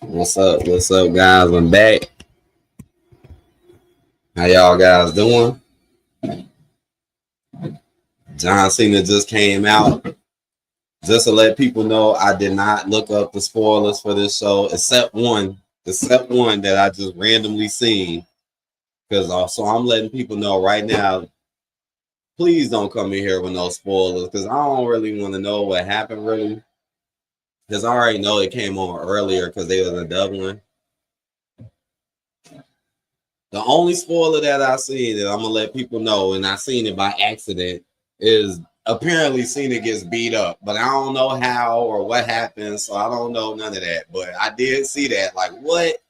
What's up? What's up, guys? I'm back. How y'all guys doing? John Cena just came out. Just to let people know, I did not look up the spoilers for this show, except one that I just randomly seen. Because also, I'm letting people know right now. Please don't come in here with no spoilers, because I don't really want to know what happened, really. Because I already know it came on earlier because they was in Dublin. The only spoiler that I see that I'm gonna let people know, and I seen it by accident, is apparently Cena gets beat up, but I don't know how or what happened, so I don't know none of that. But I did see that. Like, what?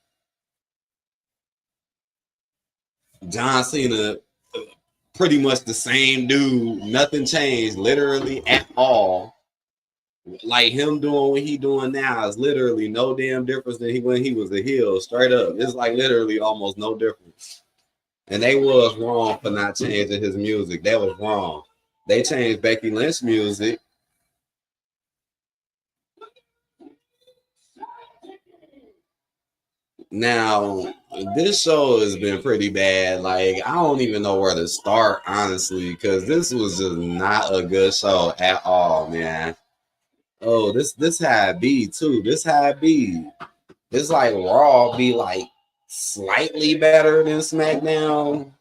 John Cena, pretty much the same dude, nothing changed, literally at all. Like him doing what he doing now is literally no damn difference than when he was a heel. Straight up, it's like literally almost no difference. And they was wrong for not changing his music. That was wrong. They changed Becky Lynch music. Now, this show has been pretty bad. Like, I don't even know where to start, honestly, because this was just not a good show at all, man. Oh, this how it be too. This how it be. It's like Raw be like slightly better than SmackDown.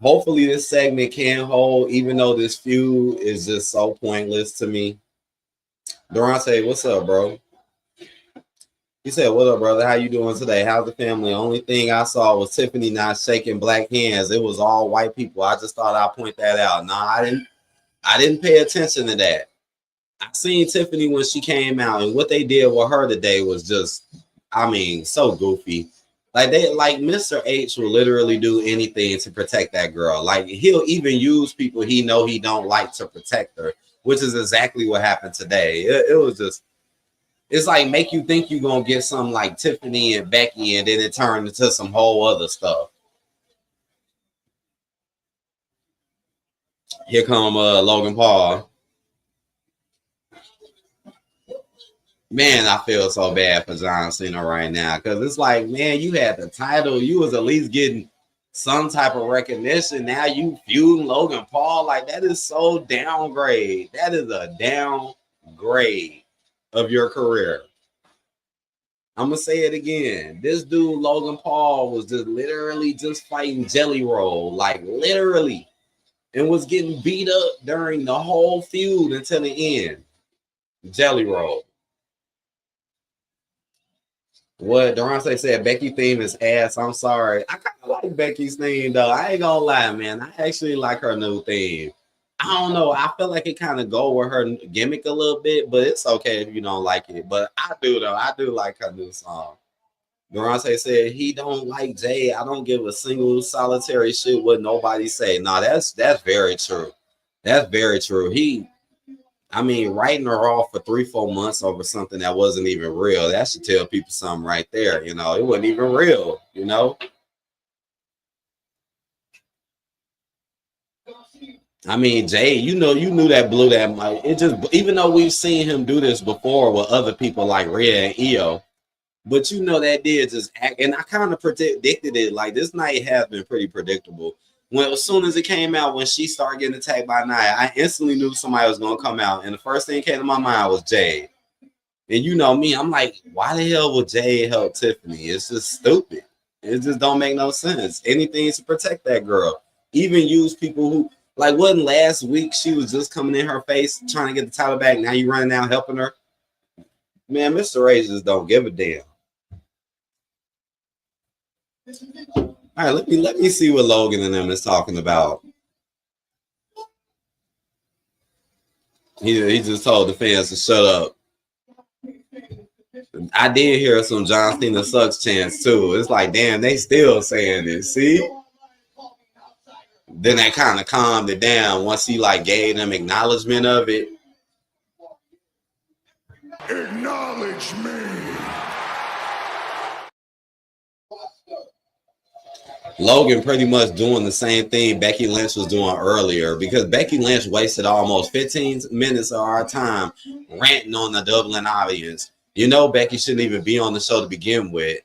Hopefully this segment can hold, even though this feud is just so pointless to me. Durante, what's up, bro? He said, "What up, brother? How you doing today? How's the family? Only thing I saw was Tiffany not shaking black hands. It was all white people. I just thought I'd point that out. No, I didn't. I didn't pay attention to that. I seen Tiffany when she came out, and what they did with her today was just, I mean, so goofy. Like Mr. H will literally do anything to protect that girl. Like he'll even use people he know he don't like to protect her, which is exactly what happened today. It was just, it's like make you think you're gonna get something like Tiffany and Becky, and then it turned into some whole other stuff. Here come Logan Paul. Man, I feel so bad for John Cena right now because it's like, man, you had the title, you was at least getting some type of recognition. Now you feuding Logan Paul, like that is so downgrade. That is a downgrade of your career. I'm gonna say it again. This dude Logan Paul was just literally just fighting Jelly Roll, like literally, and was getting beat up during the whole feud until the end. Jelly Roll. What Durante said, Becky theme is ass. I'm sorry. I kind of like Becky's theme though. I ain't gonna lie, man. I actually like her new theme. I don't know. I feel like it kind of go with her gimmick a little bit, but it's okay if you don't like it. But I do though. I do like her new song. Durante said he don't like Jay. I don't give a single solitary shit what nobody say. No, that's very true. That's very true. I mean, writing her off for 3-4 months over something that wasn't even real, that should tell people something right there. You know, it wasn't even real, you know? I mean, Jay, you knew that blew that mic. It just, even though we've seen him do this before with other people like Rhea and Io, but you know that did just act, and I kind of predicted it. Like this night has been pretty predictable. When as soon as it came out, when she started getting attacked by Nia, I instantly knew somebody was gonna come out, and the first thing that came to my mind was Jade. And you know me, I'm like, why the hell would Jade help Tiffany? It's just stupid. It just don't make no sense. Anything to protect that girl. Even use people who like wasn't last week she was just coming in her face trying to get the title back. Now you running out helping her. Man, Mr. Ray just don't give a damn. All right, let me see what Logan and them is talking about. He just told the fans to shut up. I did hear some John Cena sucks chants too. It's like, damn, they still saying this. See? Then that kind of calmed it down once he like gave them acknowledgement of it. Acknowledge me. Logan pretty much doing the same thing Becky Lynch was doing earlier because Becky Lynch wasted almost 15 minutes of our time ranting on the Dublin audience. You know, Becky shouldn't even be on the show to begin with.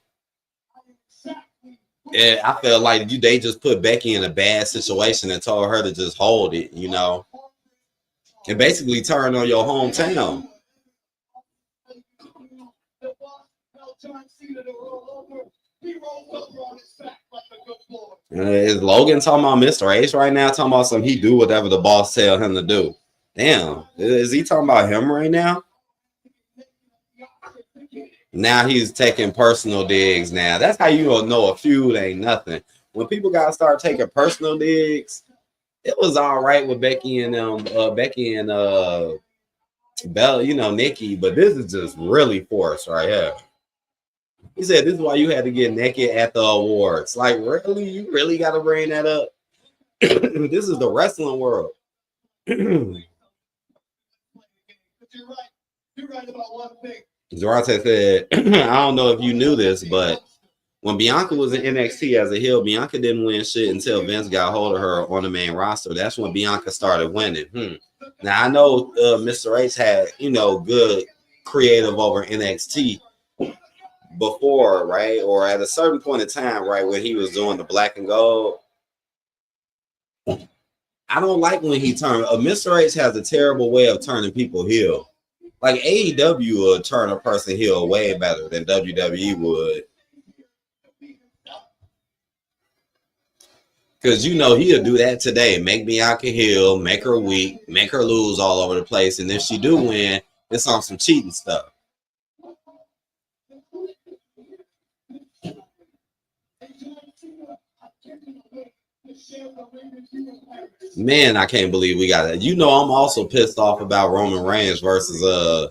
And I feel like they just put Becky in a bad situation and told her to just hold it, you know, and basically turn on your hometown. Is Logan talking about Mr. H right now? Talking about something he do whatever the boss tell him to do. Damn, is he talking about him right now? Now he's taking personal digs. Now that's how you don't know a feud ain't nothing. When people gotta start taking personal digs, it was all right with Becky and Becky and Bella, you know, Nikki, but this is just really forced right here. He said this is why you had to get naked at the awards. Like, really? You really gotta bring that up? This is the wrestling world. Zarate said, I don't know if you knew this, but when Bianca was in NXT as a heel, Bianca didn't win shit until Vince got hold of her on the main roster. That's when Bianca started winning. Now, I know Mr. H had, you know, good creative over NXT before, right? Or at a certain point in time, right, when he was doing the black and gold. I don't like when he turned. Mr. H has a terrible way of turning people heel. Like AEW would turn a person heel way better than WWE would. Because you know he'll do that today. Make Bianca heel, make her weak, make her lose all over the place. And if she do win, it's on some cheating stuff. Man, I can't believe we got it. You know, I'm also pissed off about Roman Reigns versus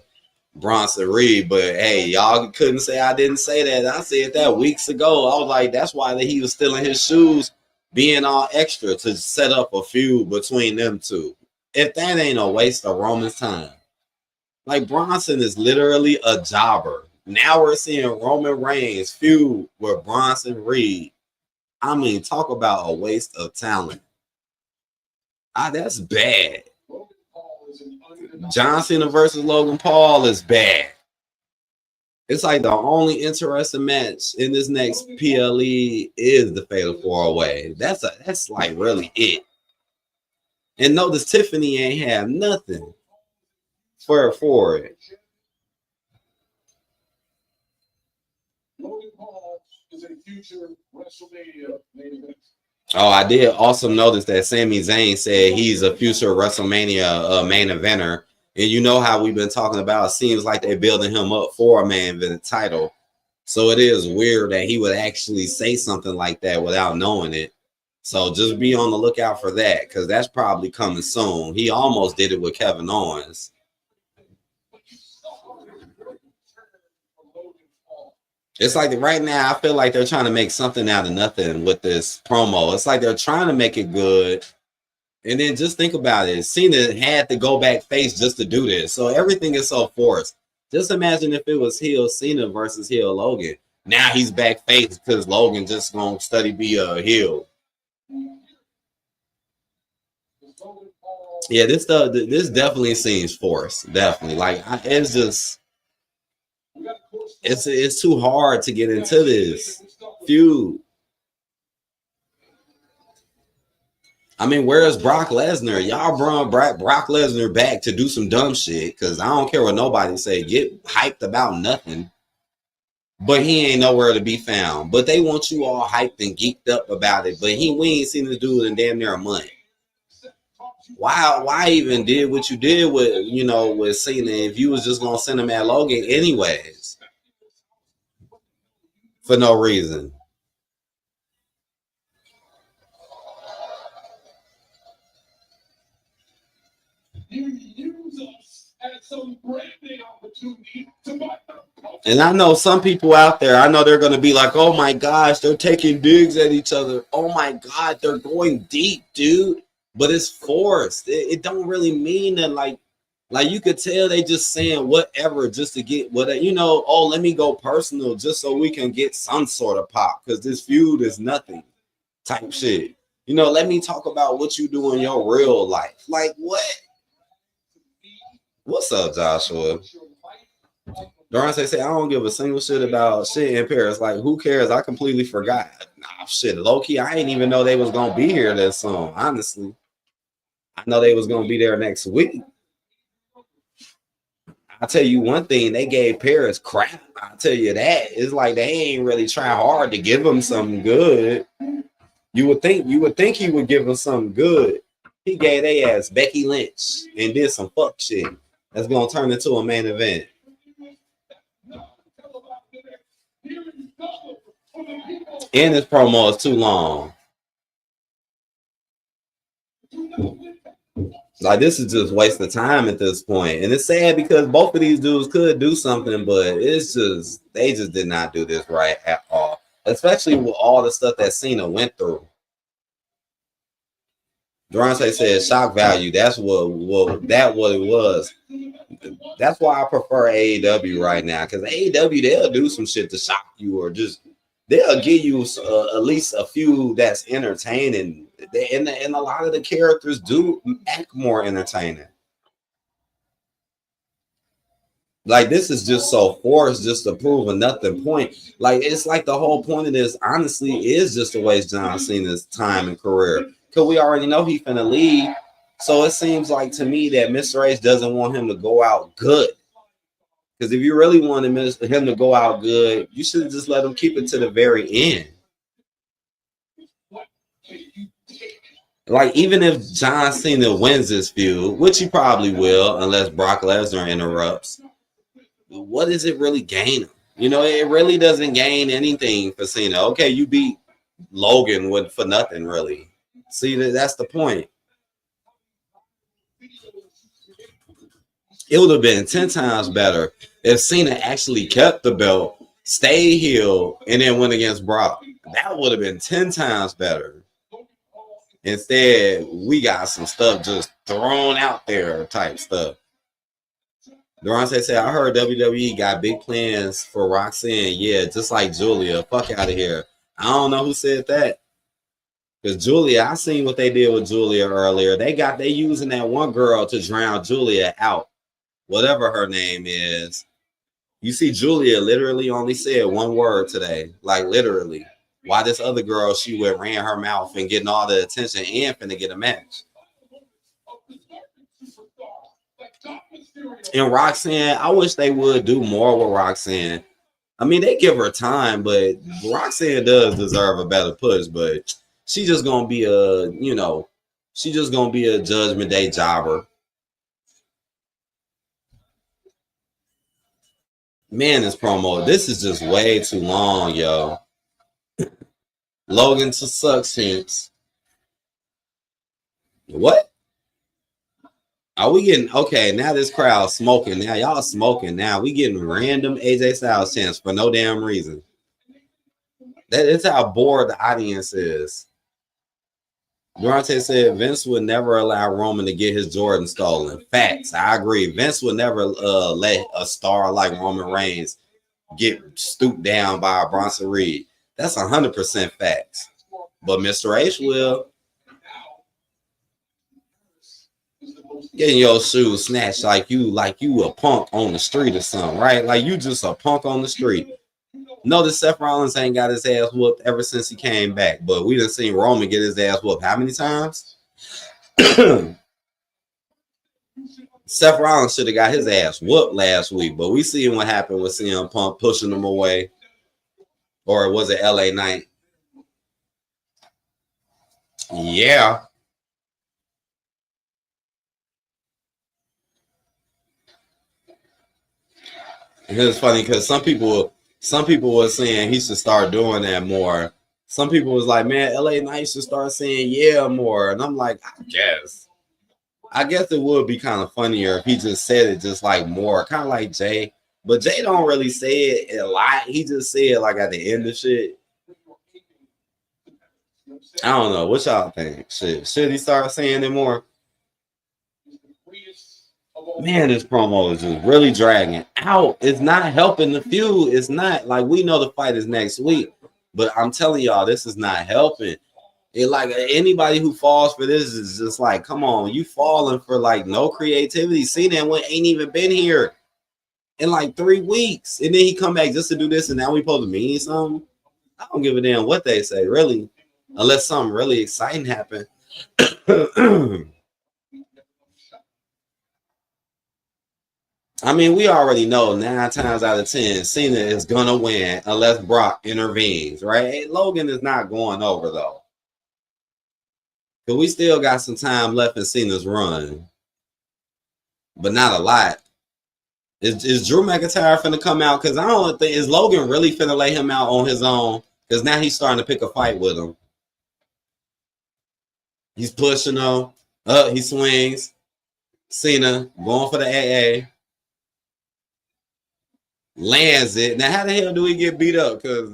Bronson Reed, but hey, y'all couldn't say I didn't say that. I said that weeks ago. I was like, that's why he was still in his shoes, being all extra to set up a feud between them two. If that ain't a waste of Roman's time, like Bronson is literally a jobber. Now we're seeing Roman Reigns feud with Bronson Reed. I mean, talk about a waste of talent. That's bad. John Cena versus Logan Paul is bad. It's like the only interesting match in this next PLE is the Fatal 4-Way. That's like really it. And notice Tiffany ain't have nothing for it. Oh, I did also notice that Sami Zayn said he's a future WrestleMania main eventer. And you know how we've been talking about, it seems like they're building him up for a main event title. So it is weird that he would actually say something like that without knowing it. So just be on the lookout for that, because that's probably coming soon. He almost did it with Kevin Owens. It's like right now, I feel like they're trying to make something out of nothing with this promo. It's like they're trying to make it good. And then just think about it. Cena had to go back face just to do this. So everything is so forced. Just imagine if it was heel Cena versus heel Logan. Now he's back face because Logan just gonna study be a heel. Yeah, this definitely seems forced. Definitely, like it's just it's too hard to get into this feud. I mean, where's Brock Lesnar? Y'all brought Brock Lesnar back to do some dumb shit, because I don't care what nobody say. Get hyped about nothing. But he ain't nowhere to be found. But they want you all hyped and geeked up about it. But we ain't seen the dude in damn near a month. Why even did what you did with Cena if you was just gonna send him at Logan anyways? For no reason. And I know some people out there, I know they're going to be like, oh my gosh, they're taking digs at each other. Oh my God, they're going deep, dude. But it's forced. It don't really mean that, like you could tell they just saying whatever just to get oh, let me go personal just so we can get some sort of pop, because this feud is nothing type shit. Let me talk about what you do in your real life. Like what? What's up, Joshua? Durante said, I don't give a single shit about shit in Paris. Like, who cares? I completely forgot. Nah, shit, low key, I ain't even know they was gonna be here this soon. Honestly, I know they was gonna be there next week. I'll tell you one thing, they gave Paris crap. I'll tell you that. It's like they ain't really trying hard to give him something good. You would think he would give him something good. He gave their ass Becky Lynch and did some fuck shit. That's gonna turn into a main event. And his promo is too long. Like this is just waste of time at this point. And it's sad because both of these dudes could do something, but it's just they just did not do this right at all. Especially with all the stuff that Cena went through. Durante said shock value. That's what it was. That's why I prefer AEW right now. Because AEW, they'll do some shit to shock you or just they'll give you at least a few that's entertaining. And a lot of the characters do act more entertaining. Like this is just so forced just to prove a nothing point. Like it's like the whole point of this, honestly, is just to waste John Cena's time and career. Because we already know he finna leave. So it seems like to me that Mr. H doesn't want him to go out good. Because if you really wanted him to go out good, you should have just let him keep it to the very end. Like even if John Cena wins this feud, which he probably will, unless Brock Lesnar interrupts, what does it really gain? You know, it really doesn't gain anything for Cena. Okay, you beat Logan for nothing, really. See, that's the point. It would have been 10 times better if Cena actually kept the belt, stayed heel, and then went against Brock. That would have been 10 times better. Instead, we got some stuff just thrown out there type stuff. Durante said, I heard WWE got big plans for Roxanne. Yeah, just like Julia. Fuck out of here. I don't know who said that. Because Julia, I seen what they did with Julia earlier. They using that one girl to drown Julia out. Whatever her name is. You see, Julia literally only said one word today. Like literally. Why this other girl she went ran her mouth and getting all the attention and finna get a match. And Roxanne, I wish they would do more with Roxanne. I mean, they give her time, but Roxanne does deserve a better push. But she just gonna be she just gonna be a Judgment Day jobber. Man, this promo, this is just way too long, yo. Logan to suck sense. What? Are we getting okay? Now this crowd smoking. Now y'all smoking. Now we getting random AJ Styles chants for no damn reason. That's how bored the audience is. Durante said Vince would never allow Roman to get his Jordan stolen. Facts. I agree. Vince would never let a star like Roman Reigns get stooped down by a Bronson Reed. That's 100% facts. But Mr. H will. Getting your shoes snatched like you a punk on the street or something, right? Like you just a punk on the street. Notice Seth Rollins ain't got his ass whooped ever since he came back, but we done seen Roman get his ass whooped how many times? Seth Rollins should have got his ass whooped last week, but we seen what happened with CM Punk pushing him away. Or was it LA Knight? Yeah. And it was funny because some people were saying he should start doing that more. Some people was like, man, LA Knight should start saying yeah more. And I'm like, I guess it would be kind of funnier if he just said it just like more, kind of like Jay. But Jay don't really say it a lot. He just said it like at the end of shit. I don't know. What y'all think? Should he start saying it more? Man, this promo is just really dragging out. It's not helping the feud. It's not like we know the fight is next week, but I'm telling y'all, this is not helping. It like anybody who falls for this is just like, come on, you falling for like no creativity. See, that one ain't even been here. in like 3 weeks, and then he come back just to do this, and now we supposed to mean something. I don't give a damn what they say, really, unless something really exciting happen. I mean, we already know 9 times out of 10, Cena is gonna win unless Brock intervenes, right? Logan is not going over though, but we still got some time left in Cena's run, but not a lot. Is Drew McIntyre finna come out? Because I don't think is Logan really finna lay him out on his own. Because now he's starting to pick a fight with him. He's pushing him up. He swings. Cena going for the AA. Lands it. Now, how the hell do he get beat up? Because,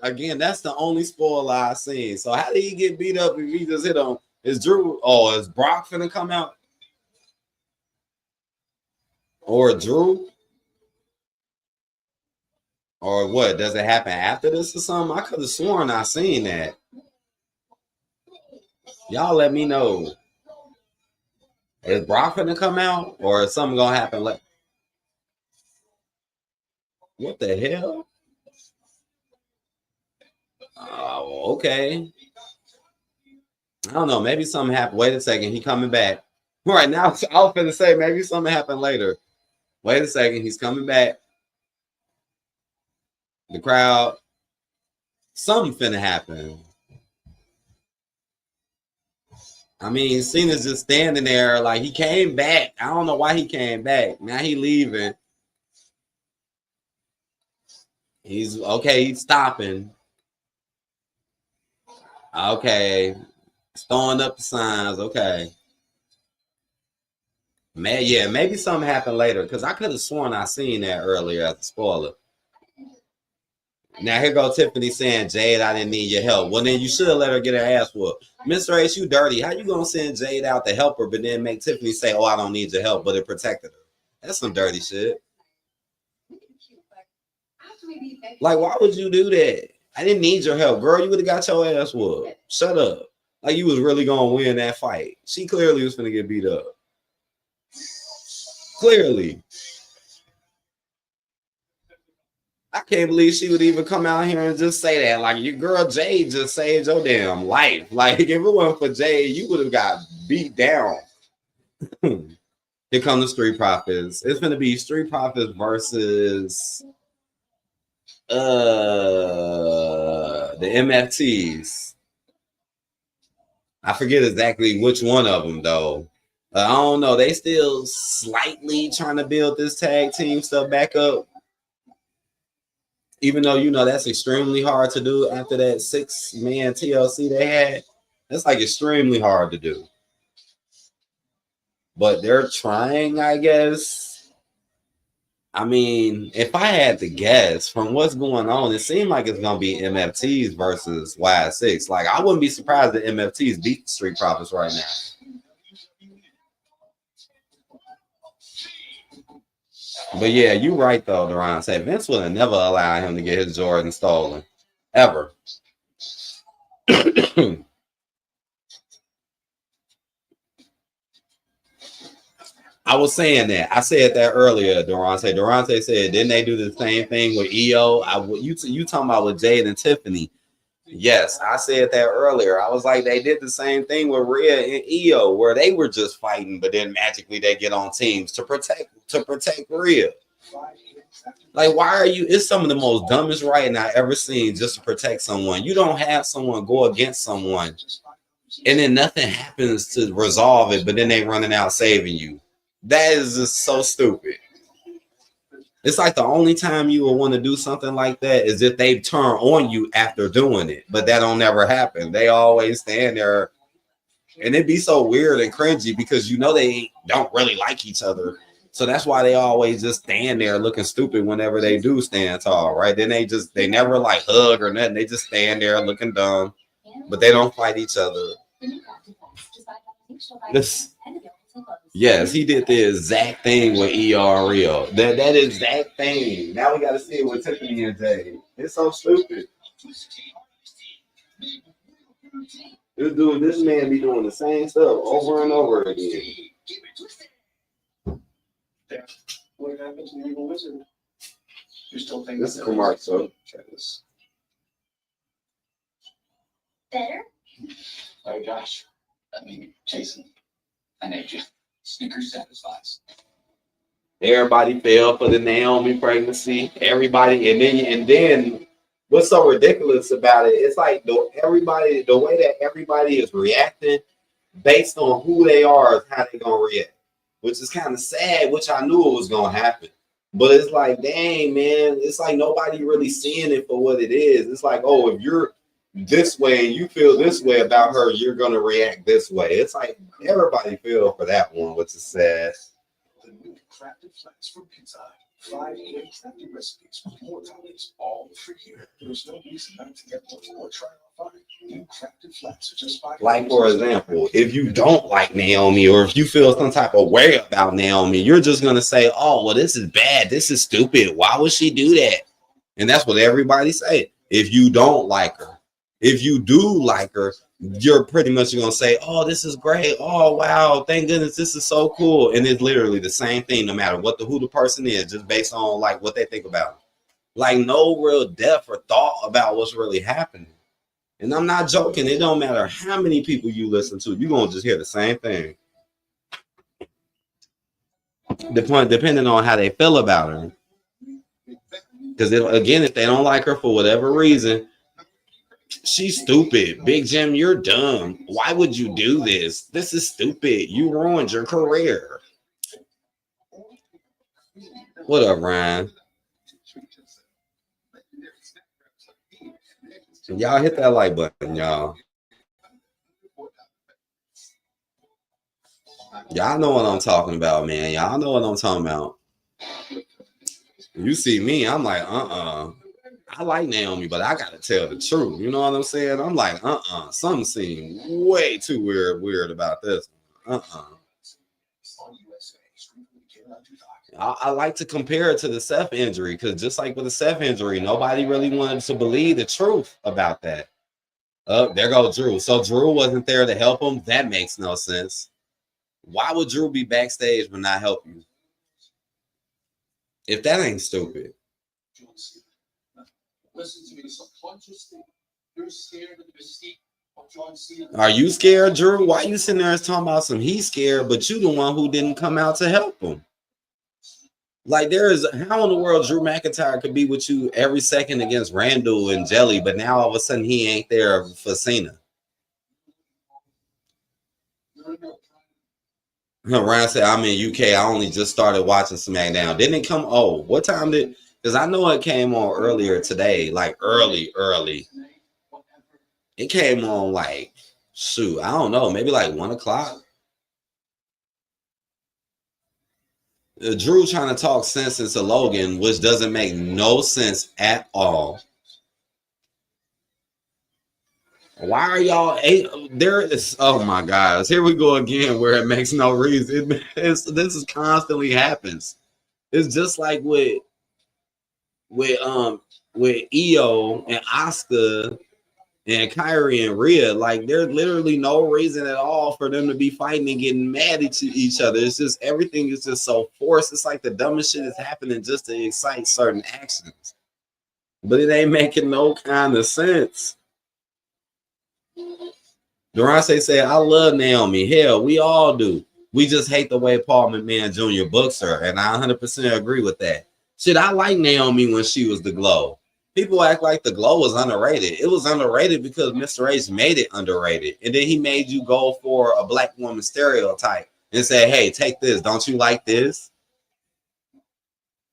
again, that's the only spoiler I've seen. So, how did he get beat up if he just hit him? Is Drew, is Brock finna come out? Or Drew? Or what? Does it happen after this or something? I could have sworn I seen that. Y'all let me know. Is Brock finna come out? Or is something gonna happen? What the hell? Oh, okay. I don't know. Maybe something happened. Wait a second. He coming back. Right now, I was finna say maybe something happened later. Wait a second. He's coming back. The crowd. Something finna happen. I mean, Cena's just standing there like he came back. I don't know why he came back. Now he leaving. He's okay. He's stopping. Okay. Throwing up the signs. Okay. Man, yeah, maybe something happened later because I could have sworn I seen that earlier as a spoiler. Now here go Tiffany saying, Jade, I didn't need your help. Well, then you should have let her get her ass whooped. Mr. H, you dirty. How you gonna send Jade out to help her, but then make Tiffany say, oh, I don't need your help, but it protected her? That's some dirty shit. Like, why would you do that? I didn't need your help, girl. You would have got your ass whooped. Shut up. Like you was really gonna win that fight. She clearly was gonna get beat up. Clearly. I can't believe she would even come out here and just say that. Like, your girl Jade just saved your damn life. Like, if it wasn't for Jade, you would have got beat down. Here come the Street Profits. It's going to be Street Profits versus the MFTs. I forget exactly which one of them, though. I don't know. They still slightly trying to build this tag team stuff back up. Even though, you know, that's extremely hard to do after that 6-man TLC they had. That's like extremely hard to do. But they're trying, I guess. I mean, if I had to guess from what's going on, it seemed like it's going to be MFTs versus Y6. Like, I wouldn't be surprised that MFTs beat the Street Profits right now. But yeah, you're right though, Duran. Say Vince would have never allowed him to get his Jordan stolen. Ever. I was saying that. I said that earlier, Durante. Durante said, didn't they do the same thing with EO? You talking about with Jade and Tiffany. Yes, I said that earlier. I was like, they did the same thing with Rhea and EO, where they were just fighting, but then magically they get on teams to protect Rhea. Like, why are you? It's some of the most dumbest writing I ever seen just to protect someone. You don't have someone go against someone, and then nothing happens to resolve it, but then they running out saving you. That is just so stupid. It's like the only time you will want to do something like that is if they turn on you after doing it, but that don't never happen. They always stand there, and it'd be so weird and cringy because you know they don't really like each other. So that's why they always just stand there looking stupid whenever they do stand tall, right? Then they never like hug or nothing. They just stand there looking dumb, but they don't fight each other. Yes, he did the exact thing with ER Rio. That exact thing. Now we got to see it with Tiffany and Jay. It's so stupid. This man be doing the same stuff over and over again. What happened to the Wizard? This is commercial. Check this. Better? Oh gosh. I mean, Jason, I named you. Snickers satisfies. Everybody fell for the Naomi pregnancy. Everybody, and then what's so ridiculous about it? It's like the way that everybody is reacting based on who they are is how they gonna react, which is kind of sad. Which I knew it was gonna happen, but it's like, dang man, it's like nobody really seeing it for what it is. It's like, oh, if you're this way and you feel this way about her, you're gonna react this way. It's like everybody fell for that one, which is sad. The new crafted flats from Pizza Hut. 5 great crafted recipes with more toppings, all for you. There's no reason not to get those or try our fine. New crafted flats are just 5. Like, for example, if you don't like Naomi or if you feel some type of way about Naomi, you're just gonna say, oh, well, this is bad, this is stupid, why would she do that? And that's what everybody say. If you don't like her, if you do like her, you're pretty much going to say, oh, this is great. Oh, wow. Thank goodness. This is so cool. And it's literally the same thing, no matter who the person is, just based on like what they think about. Like no real depth or thought about what's really happening. And I'm not joking. It don't matter how many people you listen to. You're going to just hear the same thing. Depending on how they feel about her. Because again, if they don't like her for whatever reason, she's stupid. Big Jim, you're dumb. Why would you do this? This is stupid. You ruined your career. What up, Ryan? Y'all hit that like button, y'all. Y'all know what I'm talking about, man. Y'all know what I'm talking about. You see me, I'm like, I like Naomi, but I gotta tell the truth. You know what I'm saying? I'm like, something seems way too weird about this. I like to compare it to the Seth injury, because just like with the Seth injury, nobody really wanted to believe the truth about that. There goes Drew. So Drew wasn't there to help him. That makes no sense. Why would Drew be backstage but not help you? If that ain't stupid. Listen to me, subconsciously, you're scared of the mystique of John Cena. Are you scared, Drew? Why you sitting there talking about he's scared, but you the one who didn't come out to help him? Like, how in the world Drew McIntyre could be with you every second against Randall and Jelly, but now all of a sudden he ain't there for Cena? Ryan said, I'm in UK. I only just started watching SmackDown. Didn't it come? Oh, what time did? Because I know it came on earlier today, like early. It came on like, shoot, I don't know, maybe like 1 o'clock. Drew trying to talk sense into Logan, which doesn't make no sense at all. Why are y'all there? Is, oh my gosh, here we go again where it makes no reason. This is constantly happens. It's just like with Io and Asuka and Kyrie and Rhea. Like, there's literally no reason at all for them to be fighting and getting mad at each other. It's just everything is just so forced. It's like the dumbest shit is happening just to excite certain actions, but it ain't making no kind of sense. Durance said, I love Naomi. Hell, we all do. We just hate the way Paul McMahon Jr. books her, and I 100% agree with that. Shit, I like Naomi when she was the Glow. People act like the Glow was underrated. It was underrated because Mr. H made it underrated, and then he made you go for a black woman stereotype and say, hey, take this. Don't you like this?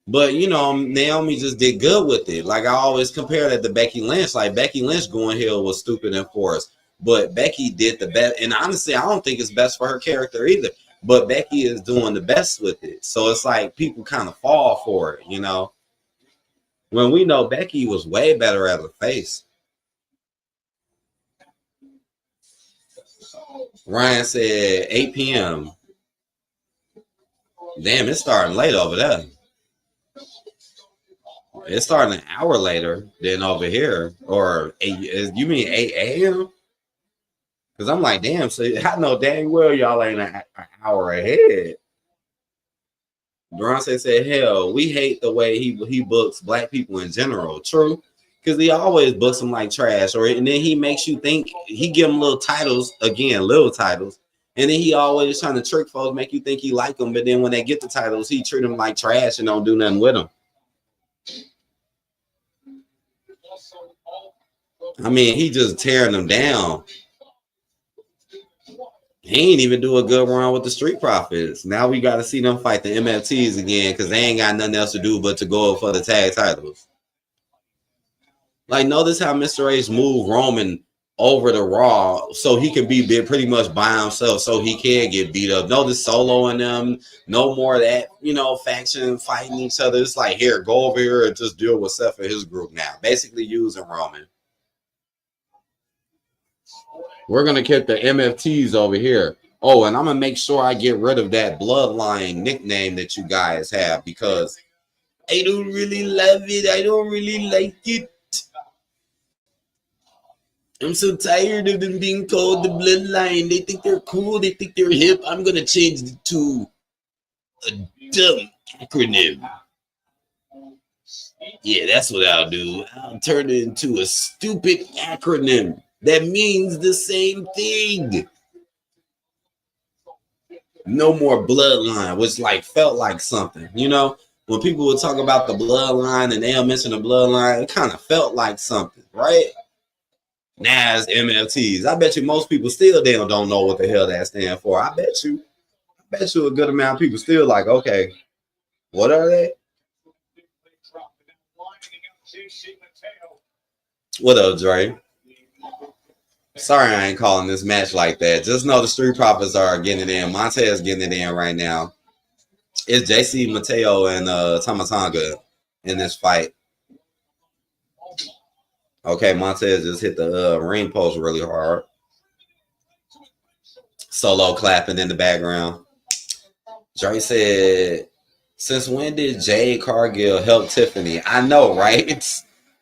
But, you know, Naomi just did good with it. Like, I always compare that to Becky Lynch. Like, Becky Lynch going heel was stupid and forced. But Becky did the best. And honestly, I don't think it's best for her character either. But Becky is doing the best with it. So it's like people kind of fall for it, you know. When we know Becky was way better as a face. Ryan said 8 p.m. Damn, it's starting late over there. It's starting an hour later than over here. Or you mean 8 a.m.? Because I'm like, damn, so I know dang well y'all ain't an hour ahead. Durante said, hell, we hate the way he books black people in general. True. Because he always books them like trash. And then he makes you think, he give them little titles, again, little titles. And then he always trying to trick folks, make you think he like them. But then when they get the titles, he treat them like trash and don't do nothing with them. I mean, he just tearing them down. He ain't even do a good run with the Street Profits. Now we got to see them fight the MFTs again because they ain't got nothing else to do but to go for the tag titles. Like, notice how Mr. Ace moved Roman over to Raw so he can be pretty much by himself so he can get beat up. Notice Solo and them, no more of that, faction fighting each other. It's like, here, go over here and just deal with Seth and his group now. Basically using Roman. We're going to get the MFTs over here. Oh, and I'm going to make sure I get rid of that Bloodline nickname that you guys have because I don't really love it. I don't really like it. I'm so tired of them being called the Bloodline. They think they're cool. They think they're hip. I'm going to change it to a dumb acronym. Yeah, that's what I'll do. I'll turn it into a stupid acronym that means the same thing. No more Bloodline, which felt like something. When people would talk about the Bloodline and they'll mention the Bloodline, it kind of felt like something, right? Now it's MFTs. I bet you most people still don't know what the hell that stands for. I bet you a good amount of people still like, okay, what are they? What up, Dre? Sorry I ain't calling this match like that. Just know the Street Profits are getting it in. Montez getting it in right now. It's JC Mateo and Tama Tonga in this fight. Okay, Montez just hit the ring post really hard. Solo clapping in the background. Dre said, since when did Jade Cargill help Tiffany? I know, right?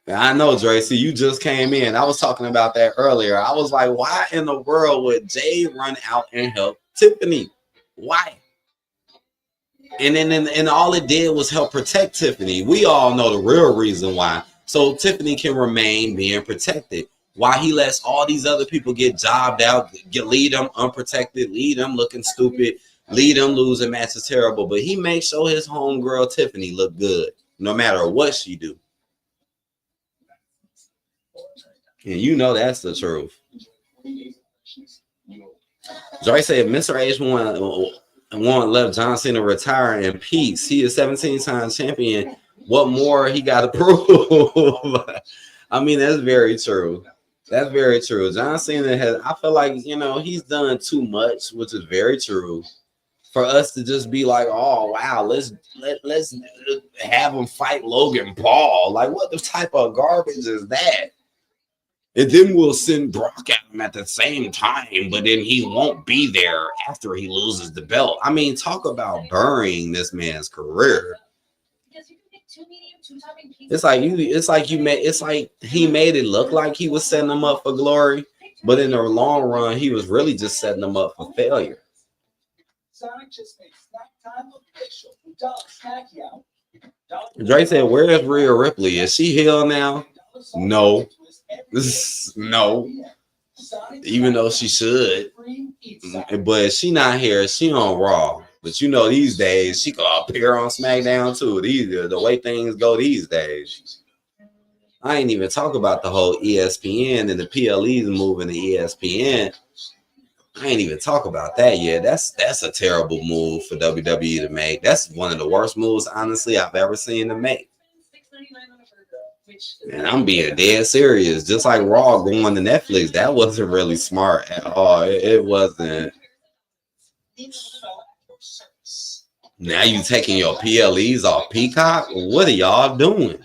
I know, Dre. See, you just came in. I was talking about that earlier. I was like, why in the world would Jade run out and help Tiffany? Why? And all it did was help protect Tiffany. We all know the real reason why. So Tiffany can remain being protected. Why he lets all these other people get jobbed out, lead them unprotected, lead them looking stupid, lead them losing matches terrible. But he makes sure his homegirl Tiffany look good, no matter what she do. And that's the truth. Dre said Mr. H won't let John Cena retire in peace. He is 17-time champion. What more he got to prove? I mean, that's very true. That's very true. John Cena I feel like, he's done too much, which is very true, for us to just be like, oh, wow, let's have him fight Logan Paul. Like, what the type of garbage is that? And then we'll send Brock at him at the same time, but then he won't be there after he loses the belt. I mean, talk about burying this man's career. It's like he made it look like he was setting him up for glory, but in the long run, he was really just setting him up for failure. Dre said, "Where's Rhea Ripley? Is she healed now?" No. No, even though she should, but she not here. She on Raw. But these days she can appear on SmackDown too. The way things go these days. I ain't even talk about the whole ESPN and the PLEs moving to ESPN. I ain't even talk about that yet. That's a terrible move for WWE to make. That's one of the worst moves, honestly, I've ever seen them make. And I'm being dead serious. Just like Raw going to Netflix, that wasn't really smart at all. It wasn't. Now you taking your PLEs off Peacock? What are y'all doing?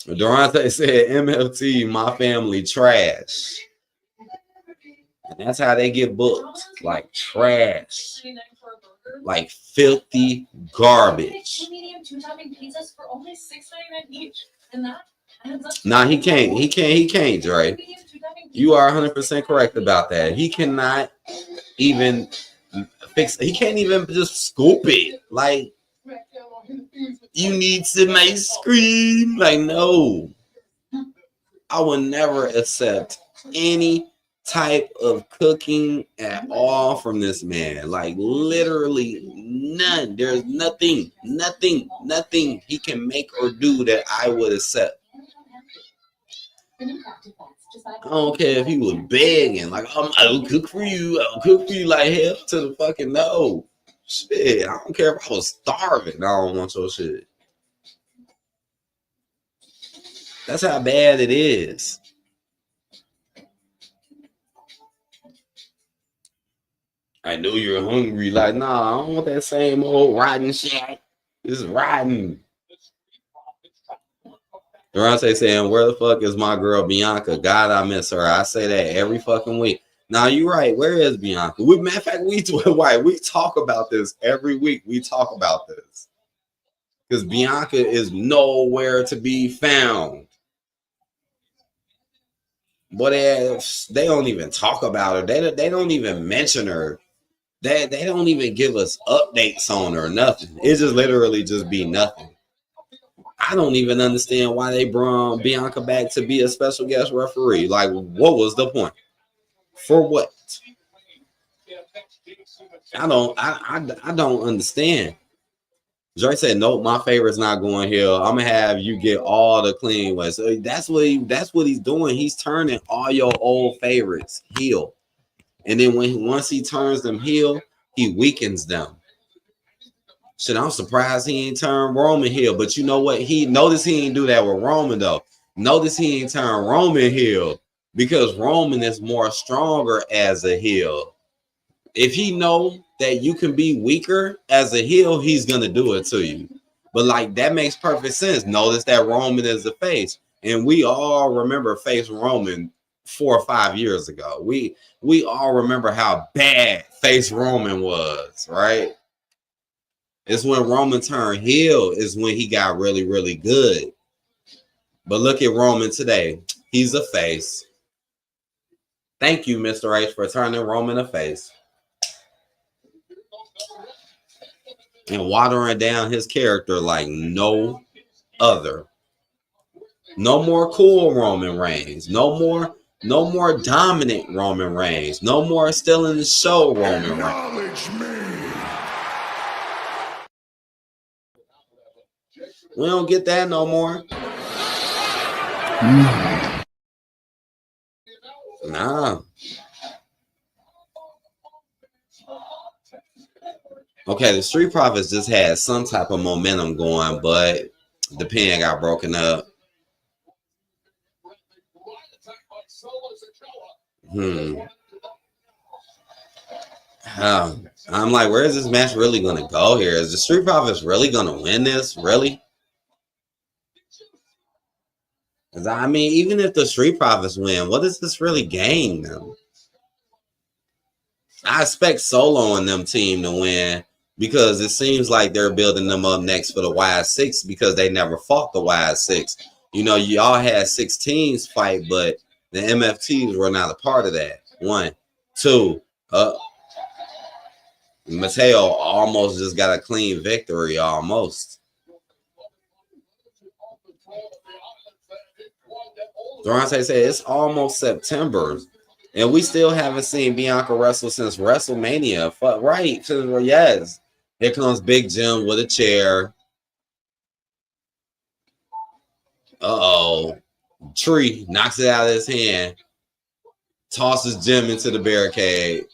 Durante said, MFT, my family trash. And that's how they get booked. Like trash. Like filthy garbage. Nah, he can't, Dre. You are 100% correct about that. He cannot even fix. He can't even just scoop it. Like, you need some ice cream. Like, no. I will never accept any type of cooking at all from this man. Like, literally none. There's nothing he can make or do that I would accept. I don't care if he was begging, like, I'll cook for you, like hell to the fucking no. Shit, I don't care if I was starving. I don't want your shit. That's how bad it is. I know you're hungry. Like, nah, I don't want that same old rotten shit. It's rotten. Durante saying, where the fuck is my girl Bianca? God, I miss her. I say that every fucking week. Now, you're right. Where is Bianca? Matter of fact, we talk about this every week. We talk about this. Because Bianca is nowhere to be found. But they don't even talk about her. They don't even mention her. They don't even give us updates on her or nothing. It just literally just be nothing. I don't even understand why they brought Bianca back to be a special guest referee. Like, what was the point? For what? I don't understand. Dre said, nope, my favorite's not going here. I'm gonna have you get all the clean ones. So that's what he's doing. He's turning all your old favorites heel. And then once he turns them heel, he weakens them. Shit, I'm surprised he ain't turned Roman heel. But you know what? Notice he ain't do that with Roman though. Notice he ain't turned Roman heel because Roman is more stronger as a heel. If he know that you can be weaker as a heel, he's gonna do it to you. But like that makes perfect sense. Notice that Roman is the face, and we all remember face Roman 4 or 5 years ago. We all remember how bad face Roman was, right? It's when Roman turned heel is when he got really, really good. But look at Roman today. He's a face. Thank you, Mr. H, for turning Roman a face. And watering down his character like no other. No more cool Roman Reigns. No more dominant Roman Reigns. No more still in the show Roman Reigns. We don't get that no more. Nah. Okay, the Street Profits just had some type of momentum going, but the pen got broken up. I'm like, where is this match really going to go here? Is the Street Profits really going to win this? Really? Because, I mean, even if the Street Profits win, what does this really gain them? I expect Solo and them team to win because it seems like they're building them up next for the Y6 because they never fought the Y6. You know, y'all had 16s fight, but the MFTs were not a part of that. 1, 2, Mateo almost just got a clean victory, almost. Durante said it's almost September, and we still haven't seen Bianca wrestle since WrestleMania. Right? Yes. Here comes Big Jim with a chair. Uh-oh. Tree knocks it out of his hand. Tosses Jim into the barricade.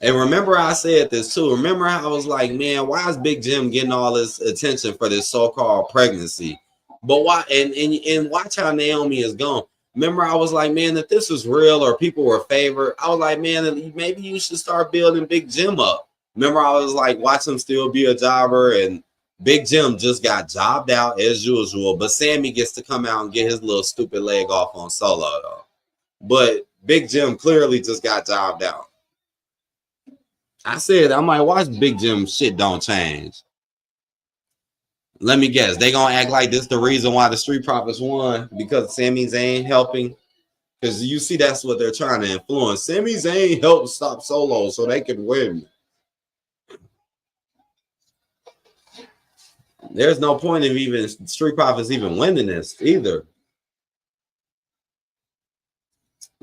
And remember I said this too. Remember how I was like, man, why is Big Jim getting all this attention for this so-called pregnancy? But why? And watch how Naomi is gone. Remember I was like, man, if this was real or people were favored, I was like, man, maybe you should start building Big Jim up. Remember I was like, watch him still be a jobber, and Big Jim just got jobbed out as usual. But Sammy gets to come out and get his little stupid leg off on Solo though. But Big Jim clearly just got jobbed out. I said, I'm like, watch Big Jim shit don't change. Let me guess. They gonna act like this the reason why the Street Profits won because Sami Zayn helping. Because you see that's what they're trying to influence. Sami Zayn helped stop Solo so they could win. There's no point of even Street Profits even winning this either.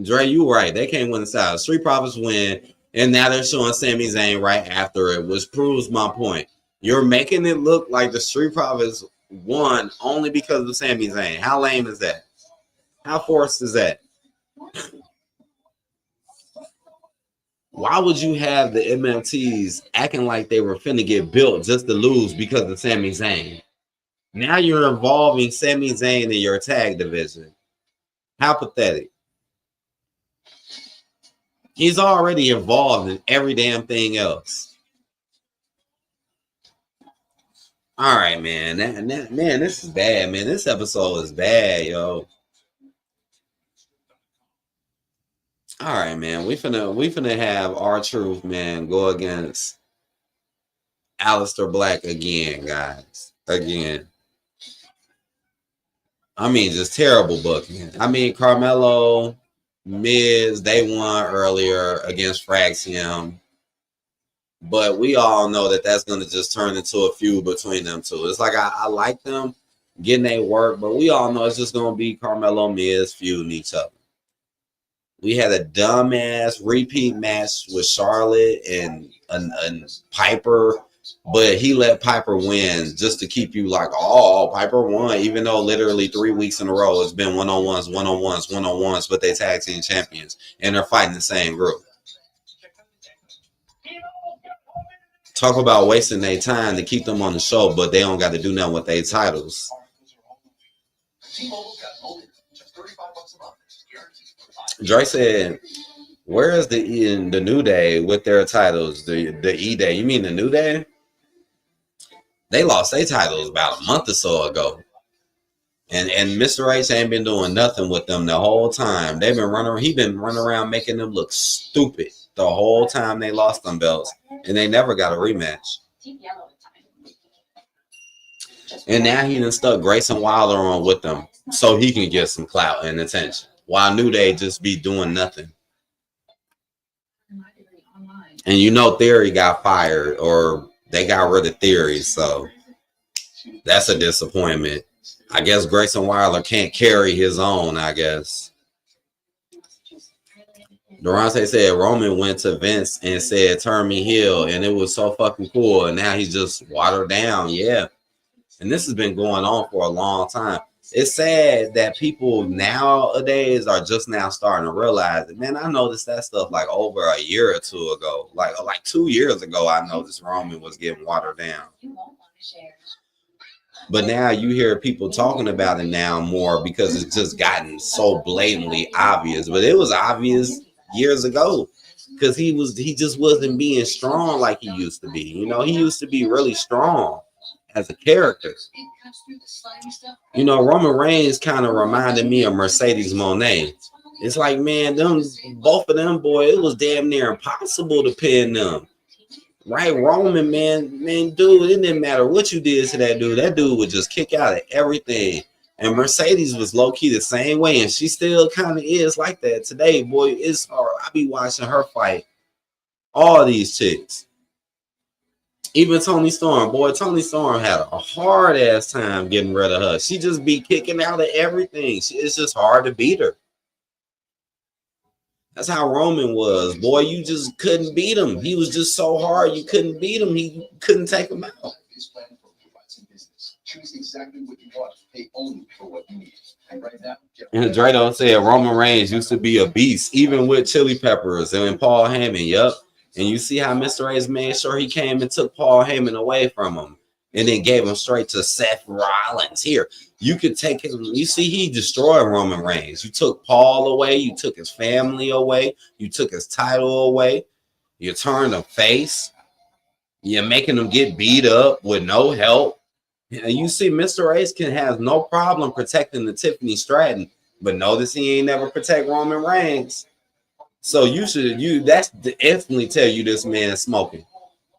Dre, you right. They can't win the side. Street Profits win, and now they're showing Sami Zayn right after it, which proves my point. You're making it look like the Street Profits won only because of Sami Zayn. How lame is that? How forced is that? Why would you have the MMTs acting like they were finna get built just to lose because of Sami Zayn? Now you're involving Sami Zayn in your tag division. How pathetic. He's already involved in every damn thing else. All right, man. Man, this is bad, man. This episode is bad, yo. All right, man. We finna have R-Truth, man, go against Aleister Black again, guys. Again. I mean, just terrible booking. I mean, Carmelo, Miz, they won earlier against Fraxium. But we all know that that's going to just turn into a feud between them two. It's like I like them getting their work, but we all know it's just going to be Carmelo, Miz feuding each other. We had a dumbass repeat match with Charlotte and Piper, but he let Piper win just to keep you like, oh, Piper won, even though literally 3 weeks in a row it's been one-on-ones, but they tag team champions, and they're fighting the same group. Talk about wasting their time to keep them on the show, but they don't got to do nothing with their titles. Dre said, where is the New Day with their titles? The E-Day. You mean the New Day? They lost their titles about a month or so ago. And Mr. H ain't been doing nothing with them the whole time. He been running around making them look stupid the whole time they lost them belts. And they never got a rematch. And now he done stuck Grayson Wilder on with them so he can get some clout and attention. While New Day just be doing nothing. And you know Theory got fired or they got rid of Theory, so that's a disappointment. I guess Grayson Wilder can't carry his own, I guess. Durante said Roman went to Vince and said, turn me heel, and it was so fucking cool. And now he's just watered down. Yeah. And this has been going on for a long time. It's sad that people nowadays are just now starting to realize it. Man, I noticed that stuff like over a year or two ago. Like 2 years ago, I noticed Roman was getting watered down. But now you hear people talking about it now more because it's just gotten so blatantly obvious. But it was obvious years ago because he just wasn't being strong like he used to be. You know, he used to be really strong as a character. You know, Roman Reigns kind of reminded me of Mercedes Moné. It's like, man, both of them, boy, it was damn near impossible to pin them. Right, Roman, man, dude, it didn't matter what you did to that dude. That dude would just kick out of everything. And Mercedes was low-key the same way, and she still kind of is like that today. Boy, it's hard. I be watching her fight all these chicks. Even Toni Storm. Boy, Toni Storm had a hard-ass time getting rid of her. She just be kicking out of everything. It's just hard to beat her. That's how Roman was. Boy, you just couldn't beat him. He was just so hard, you couldn't beat him. He couldn't take him out. And Drado said Roman Reigns used to be a beast, even with chili peppers and Paul Heyman. Yep. And you see how Mr. A's made sure he came and took Paul Heyman away from him and then gave him straight to Seth Rollins. Here, you could take him. You see, he destroyed Roman Reigns. You took Paul away. You took his family away. You took his title away. You turned him face. You're making him get beat up with no help. And you see, Mr. Ace can have no problem protecting the Tiffany Stratton, but notice he ain't never protect Roman Reigns. So that's definitely tell you this man is smoking.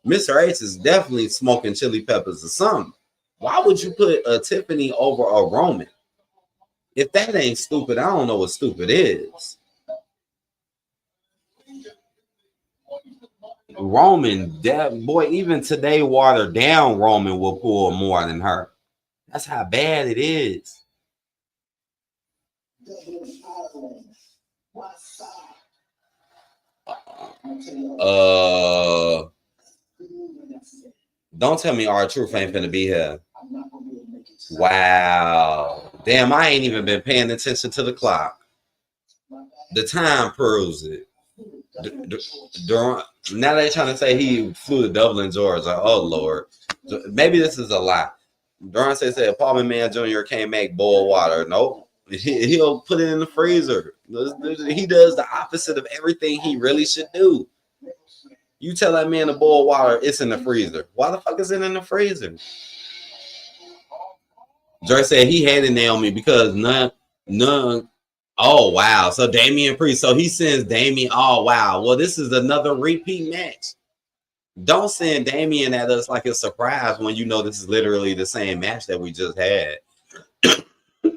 Mr. Ace is definitely smoking chili peppers or something. Why would you put a Tiffany over a Roman? If that ain't stupid, I don't know what stupid is. Roman, that boy, even today, watered down Roman will pull more than her. That's how bad it is. Uh, don't tell me R-Truth ain't finna be here. Wow. Damn, I ain't even been paying attention to the clock. The time proves it. Now they trying to say he flew to Dublin, Georgia. Oh Lord, maybe this is a lie. Durante said Paul McMahon Jr. can't make boiled water. Nope, he'll put it in the freezer. He does the opposite of everything he really should do. You tell that man to boil water, it's in the freezer. Why the fuck is it in the freezer? Dre said he hated Naomi because none. Oh wow! So Damian Priest. So he sends Damian. Oh wow! Well, this is another repeat match. Don't send Damian at us like a surprise when you know this is literally the same match that we just had.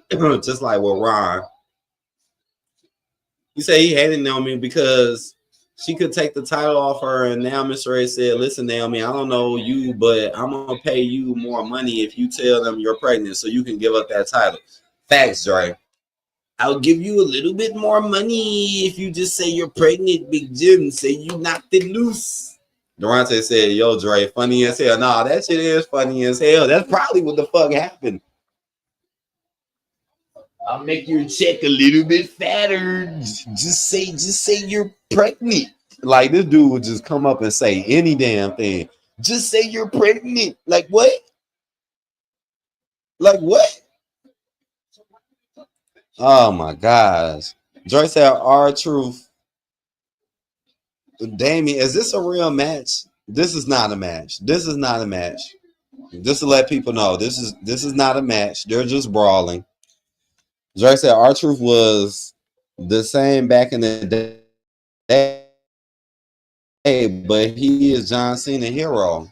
Just like with Ron. You say he hated Naomi because she could take the title off her, and now Miss Ray said, "Listen, Naomi, I don't know you, but I'm gonna pay you more money if you tell them you're pregnant, so you can give up that title." Facts, Dre. I'll give you a little bit more money if you just say you're pregnant, Big Jim. Say you knocked it loose. Durante said, "Yo, Dre, funny as hell." Nah, that shit is funny as hell. That's probably what the fuck happened. I'll make your check a little bit fatter. Just say you're pregnant. Like this dude would just come up and say any damn thing. Just say you're pregnant. Like what? Like what? Oh my gosh. Dre said, R-Truth. Damien, is this a real match? This is not a match. This is not a match. Just to let people know, this is not a match. They're just brawling. Dre said R-Truth was the same back in the day, but he is John Cena hero.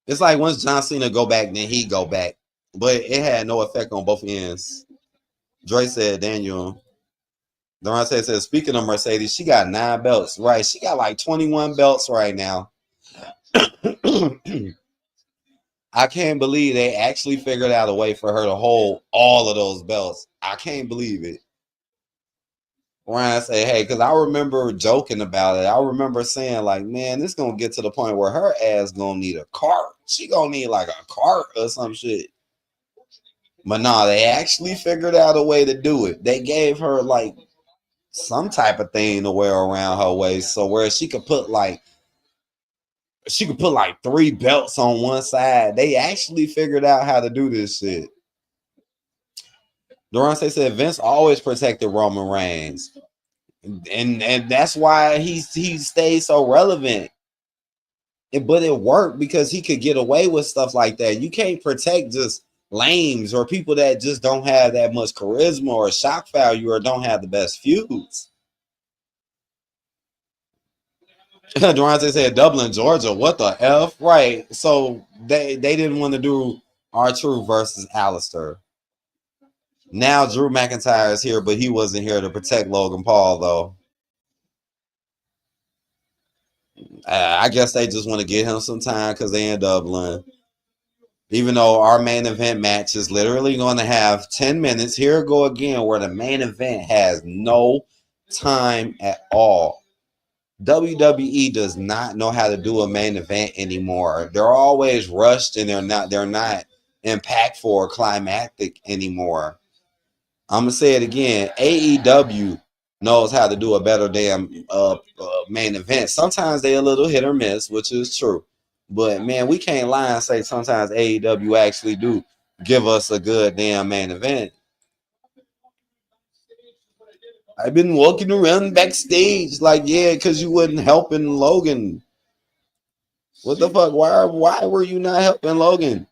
It's like once John Cena go back, then he go back. But it had no effect on both ends. Dre said, Daniel. Durante said, speaking of Mercedes, she got 9 belts. Right. She got like 21 belts right now. I can't believe they actually figured out a way for her to hold all of those belts. I can't believe it. Ryan said, hey, because I remember joking about it. I remember saying, like, man, this going to get to the point where her ass going to need a cart. She going to need like a cart or some shit. But no, they actually figured out a way to do it. They gave her like some type of thing to wear around her waist, so where she could put like 3 belts on one side. They actually figured out how to do this shit. Durante said Vince always protected Roman Reigns, and that's why he stayed so relevant. But it worked because he could get away with stuff like that. You can't protect just lames or people that just don't have that much charisma or shock value or don't have the best feuds. Durante said Dublin, Georgia. What the F? Right. So they didn't want to do R-Truth versus Alistair. Now Drew McIntyre is here, but he wasn't here to protect Logan Paul, though. I guess they just want to get him some time because they in Dublin. Even though our main event match is literally going to have 10 minutes. Here we go again, where the main event has no time at all. WWE does not know how to do a main event anymore. They're always rushed and they're not impactful or climactic anymore. I'm gonna say it again. AEW knows how to do a better damn main event. Sometimes they a little hit or miss, which is true. But man, we can't lie and say sometimes AEW actually do give us a good damn main event. I've been walking around backstage like, yeah, because you wasn't helping Logan. What the fuck? Why were you not helping Logan?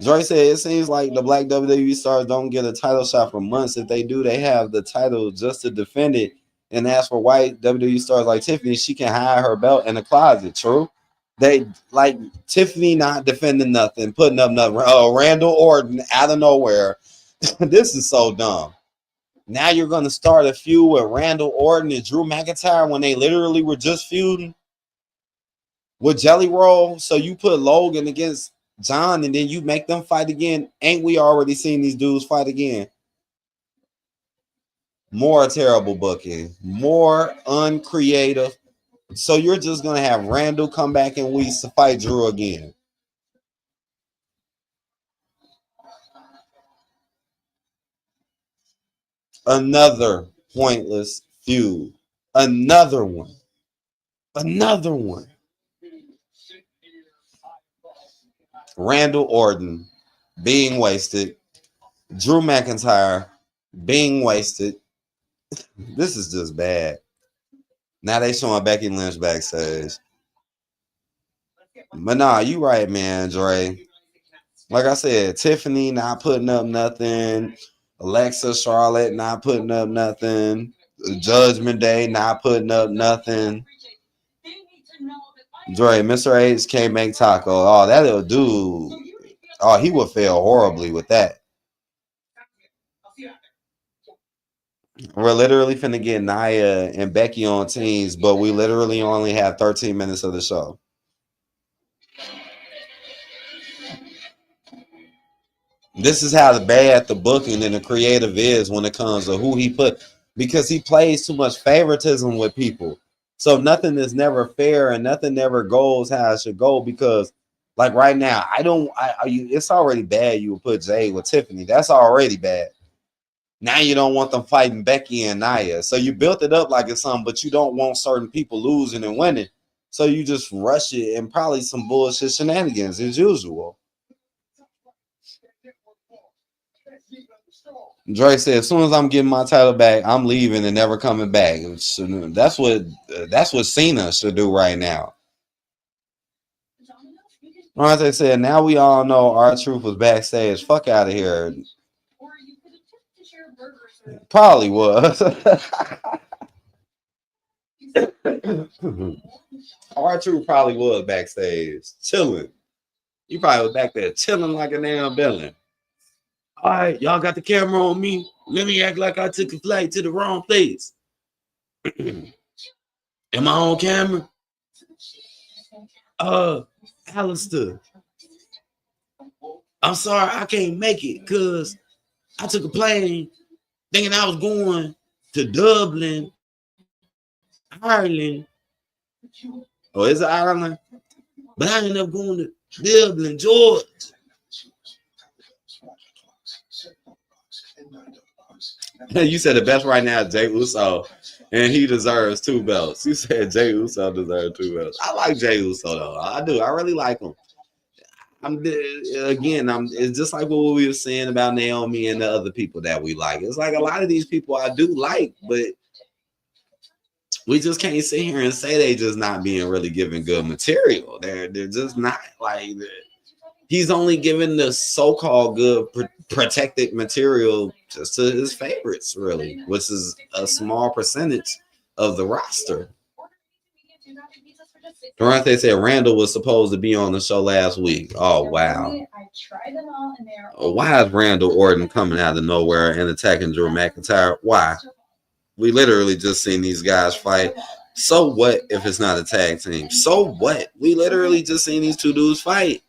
Dre said it seems like the black WWE stars don't get a title shot for months. If they do, they have the title just to defend it. And as for white WWE stars like Tiffany, she can hide her belt in the closet. True. They like Tiffany not defending nothing, putting up nothing. Oh, Randall Orton out of nowhere. This is so dumb. Now you're going to start a feud with Randall Orton and Drew McIntyre when they literally were just feuding with Jelly Roll. So you put Logan against John and then you make them fight again. Ain't we already seen these dudes fight again? More terrible booking, more uncreative. So you're just going to have Randall come back in weeks to fight Drew again. Another pointless feud. Another one. Randall Orton being wasted. Drew McIntyre being wasted. This is just bad. Now they showing Becky Lynch backstage. But nah, you right, man, Dre. Like I said, Tiffany not putting up nothing. Alexa, Charlotte not putting up nothing. Judgment Day not putting up nothing. Dre, Mr. H can't make taco. Oh, that little dude. Oh, he would fail horribly with that. We're literally finna get Nia and Becky on teams, but we literally only have 13 minutes of the show. This is how bad the booking and the creative is when it comes to who he put, because he plays too much favoritism with people. So nothing is never fair and nothing never goes how it should go, because like right now, it's already bad you would put Jay with Tiffany. That's already bad. Now you don't want them fighting Becky and Nia. So you built it up like it's something, but you don't want certain people losing and winning. So you just rush it and probably some bullshit shenanigans as usual. Dre said, as soon as I'm getting my title back, I'm leaving and never coming back. That's what Cena should do right now. Ronte said, now we all know R-Truth was backstage. Fuck out of here. Probably was. R-Truth probably was backstage chilling. You probably was back there chilling like a damn villain. All right, y'all got the camera on me. Let me act like I took a flight to the wrong place. Am I on camera? Alistair. I'm sorry I can't make it because I took a plane thinking I was going to Dublin, Ireland. Oh, is it Ireland? But I ended up going to Dublin, Georgia. You said the best right now is Jey Uso, and he deserves 2 belts. You said Jey Uso deserves 2 belts. I like Jey Uso though. I do. I really like him. It's just like what we were saying about Naomi and the other people that we like. It's like a lot of these people I do like, but we just can't sit here and say they just not being really giving good material. They're just not like that. He's only giving the so-called good protected material just to his favorites, really, which is a small percentage of the roster. Durante said Randall was supposed to be on the show last week. Oh, wow. Why is Randall Orton coming out of nowhere and attacking Drew McIntyre? Why? We literally just seen these guys fight. So what if it's not a tag team? So what? We literally just seen these two dudes fight.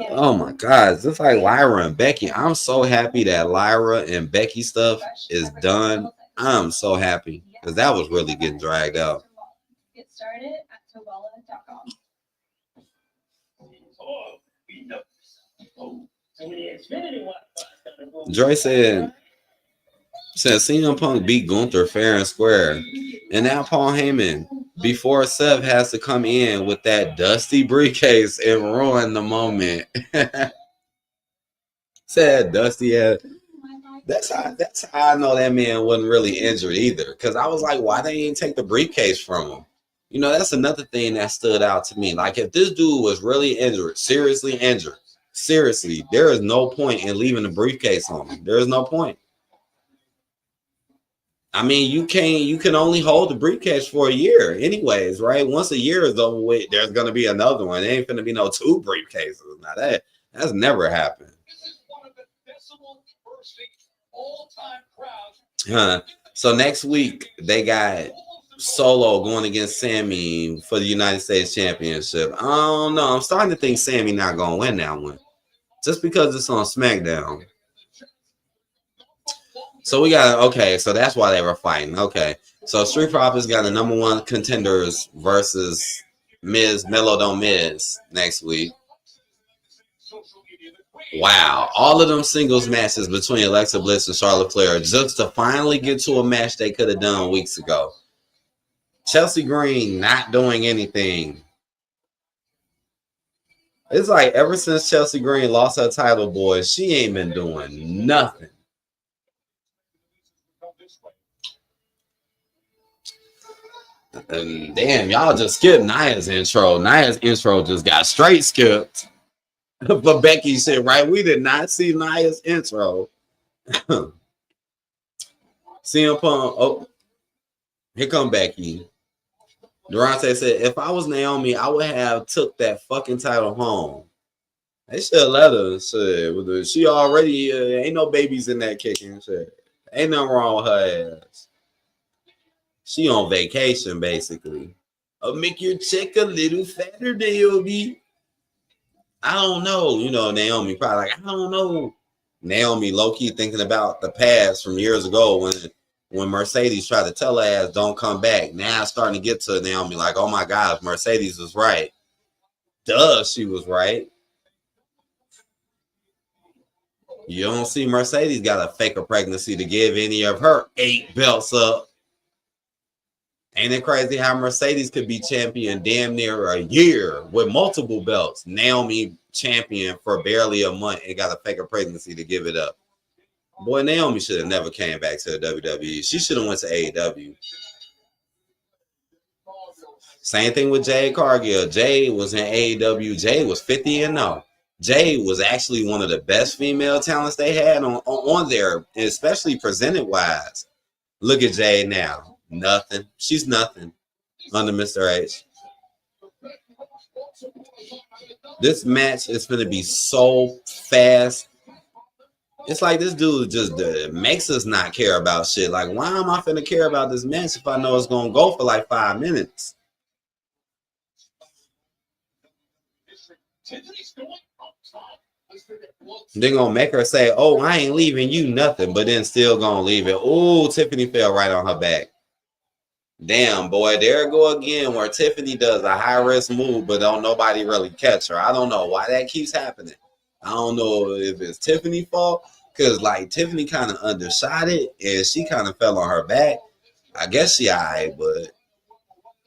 Oh my God, just like Lyra and Becky. I'm so happy that Lyra and Becky stuff is done. I'm so happy because that was really getting dragged out. Get started at Tobala.com. Dre said CM Punk beat Gunther fair and square. And now Paul Heyman, before Seth has to come in with that dusty briefcase and ruin the moment. Said Dusty had. That's how I know that man wasn't really injured either. Because I was like, why they didn't take the briefcase from him? You know, that's another thing that stood out to me. Like, if this dude was really injured, seriously, there is no point in leaving the briefcase on him. There is no point. I mean, you can only hold the briefcase for a year anyways, right? Once a year is over with, there's going to be another one. There ain't going to be no 2 briefcases. Now that's never happened. So next week they got Solo going against Sammy for the United States Championship. I don't know. I'm starting to think Sammy not gonna win that one, just because it's on SmackDown. So we got okay. So that's why they were fighting. Okay. So Street Profits got the number one contenders versus Melo Don't Miz next week. Wow, all of them singles matches between Alexa Bliss and Charlotte Flair just to finally get to a match they could have done weeks ago. Chelsea Green not doing anything. It's like ever since Chelsea Green lost her title, boy, she ain't been doing nothing. And damn, y'all just skipped Nia's intro. Nia's intro just got straight skipped. But Becky said, right, we did not see Nia's intro. CM Punk, oh, here come Becky. Durante said, if I was Naomi, I would have took that fucking title home. They should have let her. Shit. She already, ain't no babies in that kicking. Shit. Ain't nothing wrong with her ass. She on vacation, basically. I'll make your check a little fatter, Naomi. I don't know. You know, Naomi probably like, I don't know. Naomi low-key thinking about the past from years ago when Mercedes tried to tell her ass don't come back. Now it's starting to get to Naomi like, oh my gosh, Mercedes was right. Duh, she was right. You don't see Mercedes got a fake a pregnancy to give any of her 8 belts up. Ain't it crazy how Mercedes could be champion damn near a year with multiple belts? Naomi champion for barely a month and got a fake a pregnancy to give it up. Boy, Naomi should have never came back to the WWE. She should have went to AEW. Same thing with Jade Cargill. Jade was in AEW. Jade was 50-0. Jade was actually one of the best female talents they had on there, especially presented wise. Look at Jade now. Nothing. She's nothing under Mr. H. This match is going to be so fast. It's like this dude just makes us not care about shit. Like, why am I finna care about this match if I know it's going to go for like 5 minutes? They're going to make her say, oh, I ain't leaving you nothing, but then still going to leave it. Oh, Tiffany fell right on her back. Damn, boy, there go again where Tiffany does a high-risk move, but don't nobody really catch her. I don't know why that keeps happening. I don't know if it's Tiffany's fault, because, like, Tiffany kind of undershot it, and she kind of fell on her back. I guess she all right, but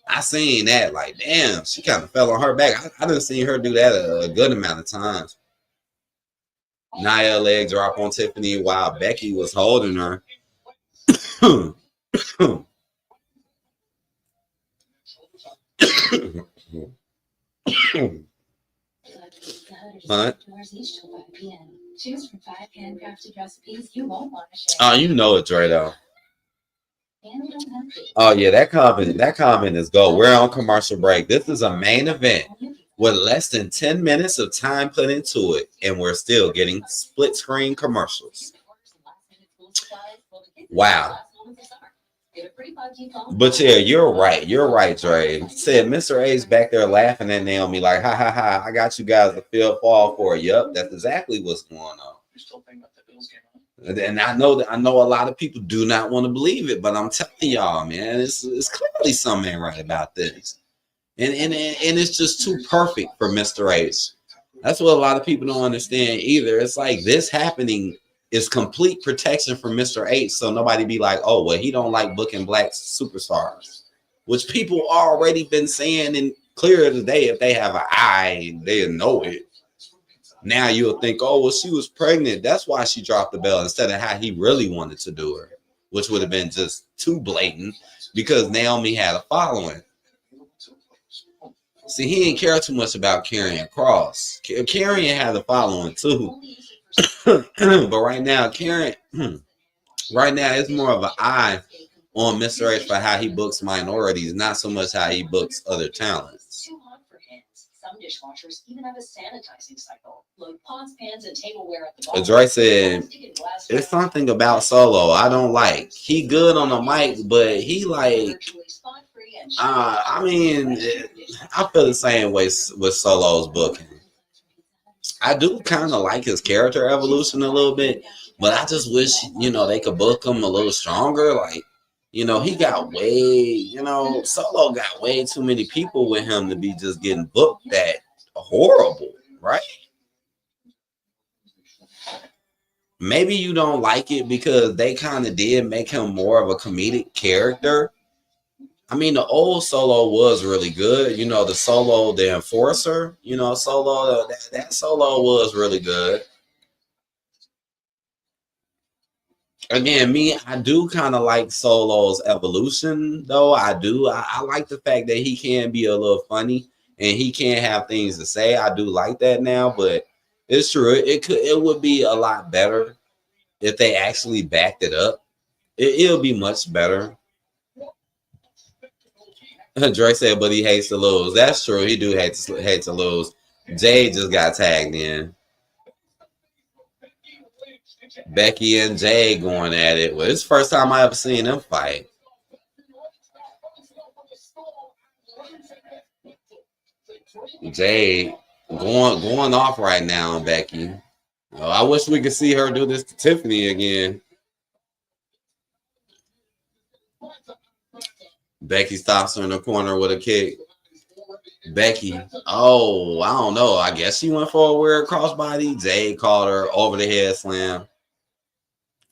I seen that, like, damn, she kind of fell on her back. I done seen her do that a good amount of times. Nia leg drop on Tiffany while Becky was holding her. What? Oh, you know it, Dre, though. Oh yeah, that comment is gold. We're on commercial break. This is a main event with less than 10 minutes of time put into it, and we're still getting split screen commercials. Wow. But yeah, you're right. You're right, Dre. Said Mr. A's back there laughing at Naomi like, ha ha ha, I got you guys to feel fall for it. Yup, that's exactly what's going on. And I know a lot of people do not want to believe it, but I'm telling y'all, man, it's clearly something ain't right about this. And it's just too perfect for Mr. Ace. That's what a lot of people don't understand either. It's like this happening is complete protection for Mr. H, so nobody be like, oh, well, he don't like booking black superstars, which people already been saying and clear as day. If they have an eye, they know it. Now you'll think, oh, well, she was pregnant. That's why she dropped the belt instead of how he really wanted to do her, which would have been just too blatant because Naomi had a following. See, he didn't care too much about Karrion Kross. Karrion had a following too. But right now, right now, it's more of an eye on Mr. H for how he books minorities, not so much how he books other talents. Some dishwashers even have a sanitizing cycle. Load pots, pans, and tableware at the bottom. Dre said, it's something about Solo I don't like. He good on the mic, but he like, I mean, I feel the same way with Solo's booking. I do kind of like his character evolution a little bit, but I just wish, they could book him a little stronger. Like, he got Solo got way too many people with him to be just getting booked that horrible, right? Maybe you don't like it because they kind of did make him more of a comedic character. I mean, the old Solo was really good. The Solo, the Enforcer, Solo, that Solo was really good. Again, I do kind of like Solo's evolution, though. I do. I like the fact that he can be a little funny and he can have things to say. I do like that now, but it's true. It would be a lot better if they actually backed it up. It'll be much better. Dre said, but he hates to lose. That's true. He do hate to lose. Jay just got tagged in. Becky and Jay going at it. Well, it's the first time I ever seen them fight. Jay going off right now on Becky. Oh, I wish we could see her do this to Tiffany again. Becky stops her in the corner with a kick. Becky, oh, I don't know. I guess she went for a weird crossbody. Jay called her over the head slam.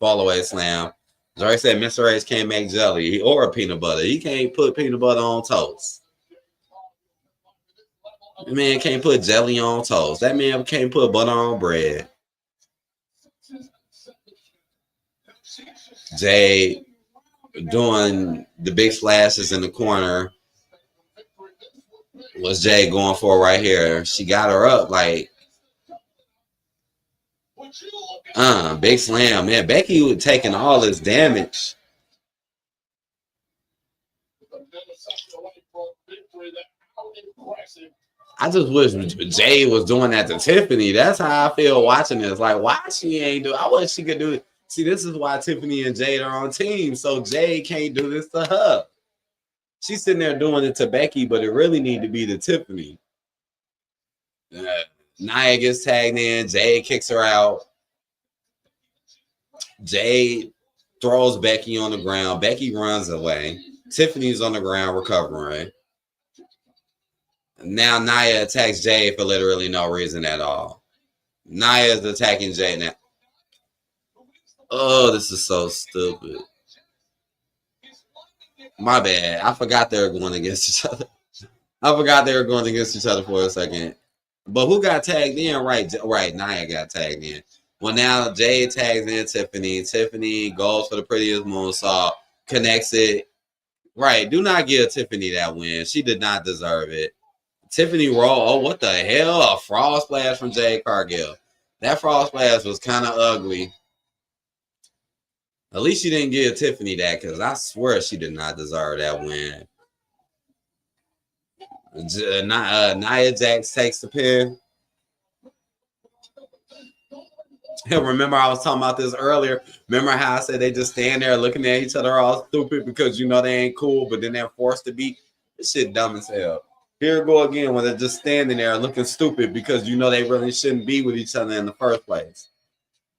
Fall away slam. Dre said Mr. H can't make jelly or peanut butter. He can't put peanut butter on toast. That man can't put jelly on toast. That man can't put butter on bread. Jay doing the big splashes in the corner. What's Jay going for right here? She got her up like, big slam. Man, Becky was taking all this damage. I just wish Jay was doing that to Tiffany. That's how I feel watching this. Like, why she ain't do? I wish she could do it. See, this is why Tiffany and Jade are on team. So Jay can't do this to her. She's sitting there doing it to Becky, but it really need to be to Tiffany. Nia gets tagged in. Jade kicks her out. Jade throws Becky on the ground. Becky runs away. Tiffany's on the ground recovering. Now Nia attacks Jade for literally no reason at all. Nia is attacking Jade now. Oh, this is so stupid. My bad. I forgot they were going against each other. For a second. But who got tagged in? Right, Nia got tagged in. Well, now Jade tags in Tiffany. Tiffany goes for the prettiest moonsault, connects it. Right, do not give Tiffany that win. She did not deserve it. Tiffany roll. Oh, what the hell? A frog splash from Jade Cargill. That frog splash was kind of ugly. At least you didn't give Tiffany that, because I swear she did not deserve that win. Nia Jax takes the pin. Remember I was talking about this earlier. Remember how I said they just stand there looking at each other all stupid because they ain't cool, but then they're forced to be? This shit dumb as hell. Here we go again when they're just standing there looking stupid because they really shouldn't be with each other in the first place.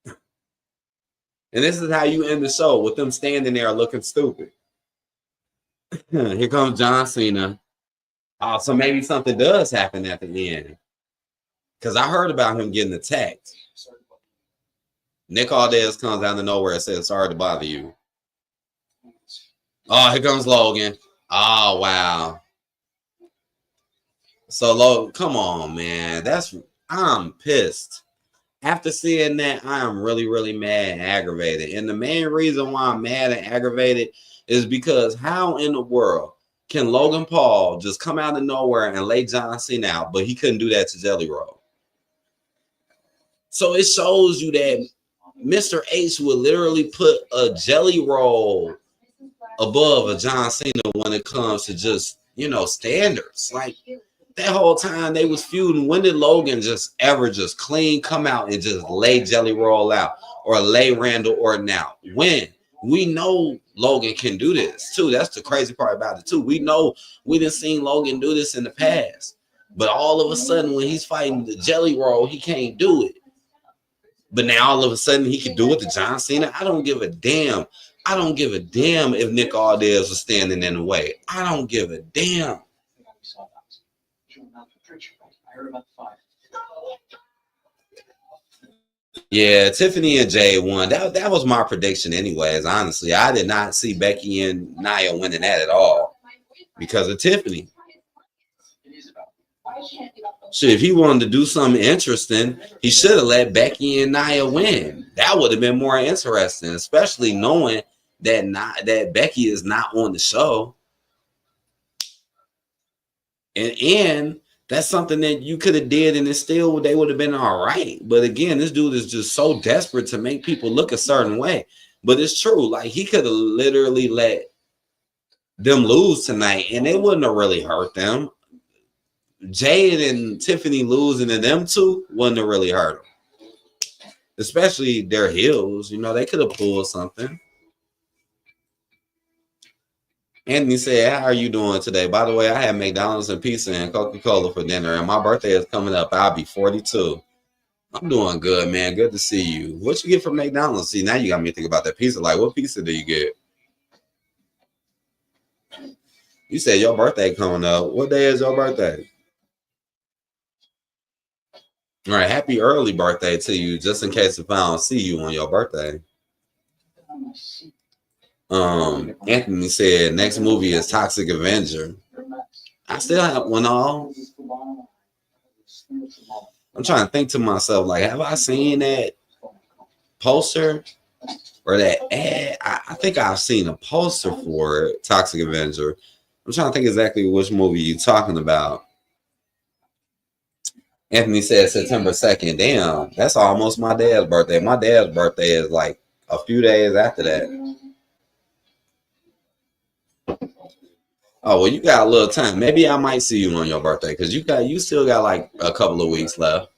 And this is how you end the show, with them standing there looking stupid. Here comes John Cena. Oh, so maybe something does happen at the end. Because I heard about him getting attacked. Nick Aldez comes out of nowhere and says, sorry to bother you. Oh, here comes Logan. Oh, wow. So, Logan, come on, man. I'm pissed. After seeing that, I am really, really mad and aggravated. And the main reason why I'm mad and aggravated is because how in the world can Logan Paul just come out of nowhere and lay John Cena out, but he couldn't do that to Jelly Roll? So it shows you that Mr. H would literally put a Jelly Roll above a John Cena when it comes to just, standards. Like, That whole time they was feuding. When did Logan just ever just clean come out and just lay Jelly Roll out or lay Randall Orton out? When? We know Logan can do this too. That's the crazy part about it too. We know we didn't seen Logan do this in the past, but all of a sudden when he's fighting the Jelly Roll, he can't do it. But now all of a sudden he can do it to John Cena. I don't give a damn. I don't give a damn if Nick Aldis was standing in the way. I don't give a damn. Yeah, Tiffany and Jay won. That was my prediction anyways, honestly. I did not see Becky and Nia winning that at all because of Tiffany. Shit, if he wanted to do something interesting, he should have let Becky and Nia win. That would have been more interesting, especially knowing that Becky is not on the show. And that's something that you could have did, and they would have been all right. But again, this dude is just so desperate to make people look a certain way. But it's true. Like, he could have literally let them lose tonight, and it wouldn't have really hurt them. Jade and Tiffany losing to them two wouldn't have really hurt them. Especially their heels. You know, they could have pulled something. Anthony said, how are you doing today? By the way, I had McDonald's and pizza and Coca-Cola for dinner, and my birthday is coming up. I'll be 42. I'm doing good, man. Good to see you. What you get from McDonald's? See, now you got me thinking about that pizza. Like, what pizza do you get? You said your birthday coming up. What day is your birthday? All right, happy early birthday to you, just in case if I don't see you on your birthday. Anthony said next movie is Toxic Avenger. I still have one on. I'm trying to think to myself, like, have I seen that poster or that ad? I think I've seen a poster for it, Toxic Avenger. I'm trying to think exactly which movie you're talking about. Anthony said September 2nd. Damn, that's almost my dad's birthday. My dad's birthday is like a few days after that. Oh, well, you got a little time. Maybe I might see you on your birthday because you still got like a couple of weeks left.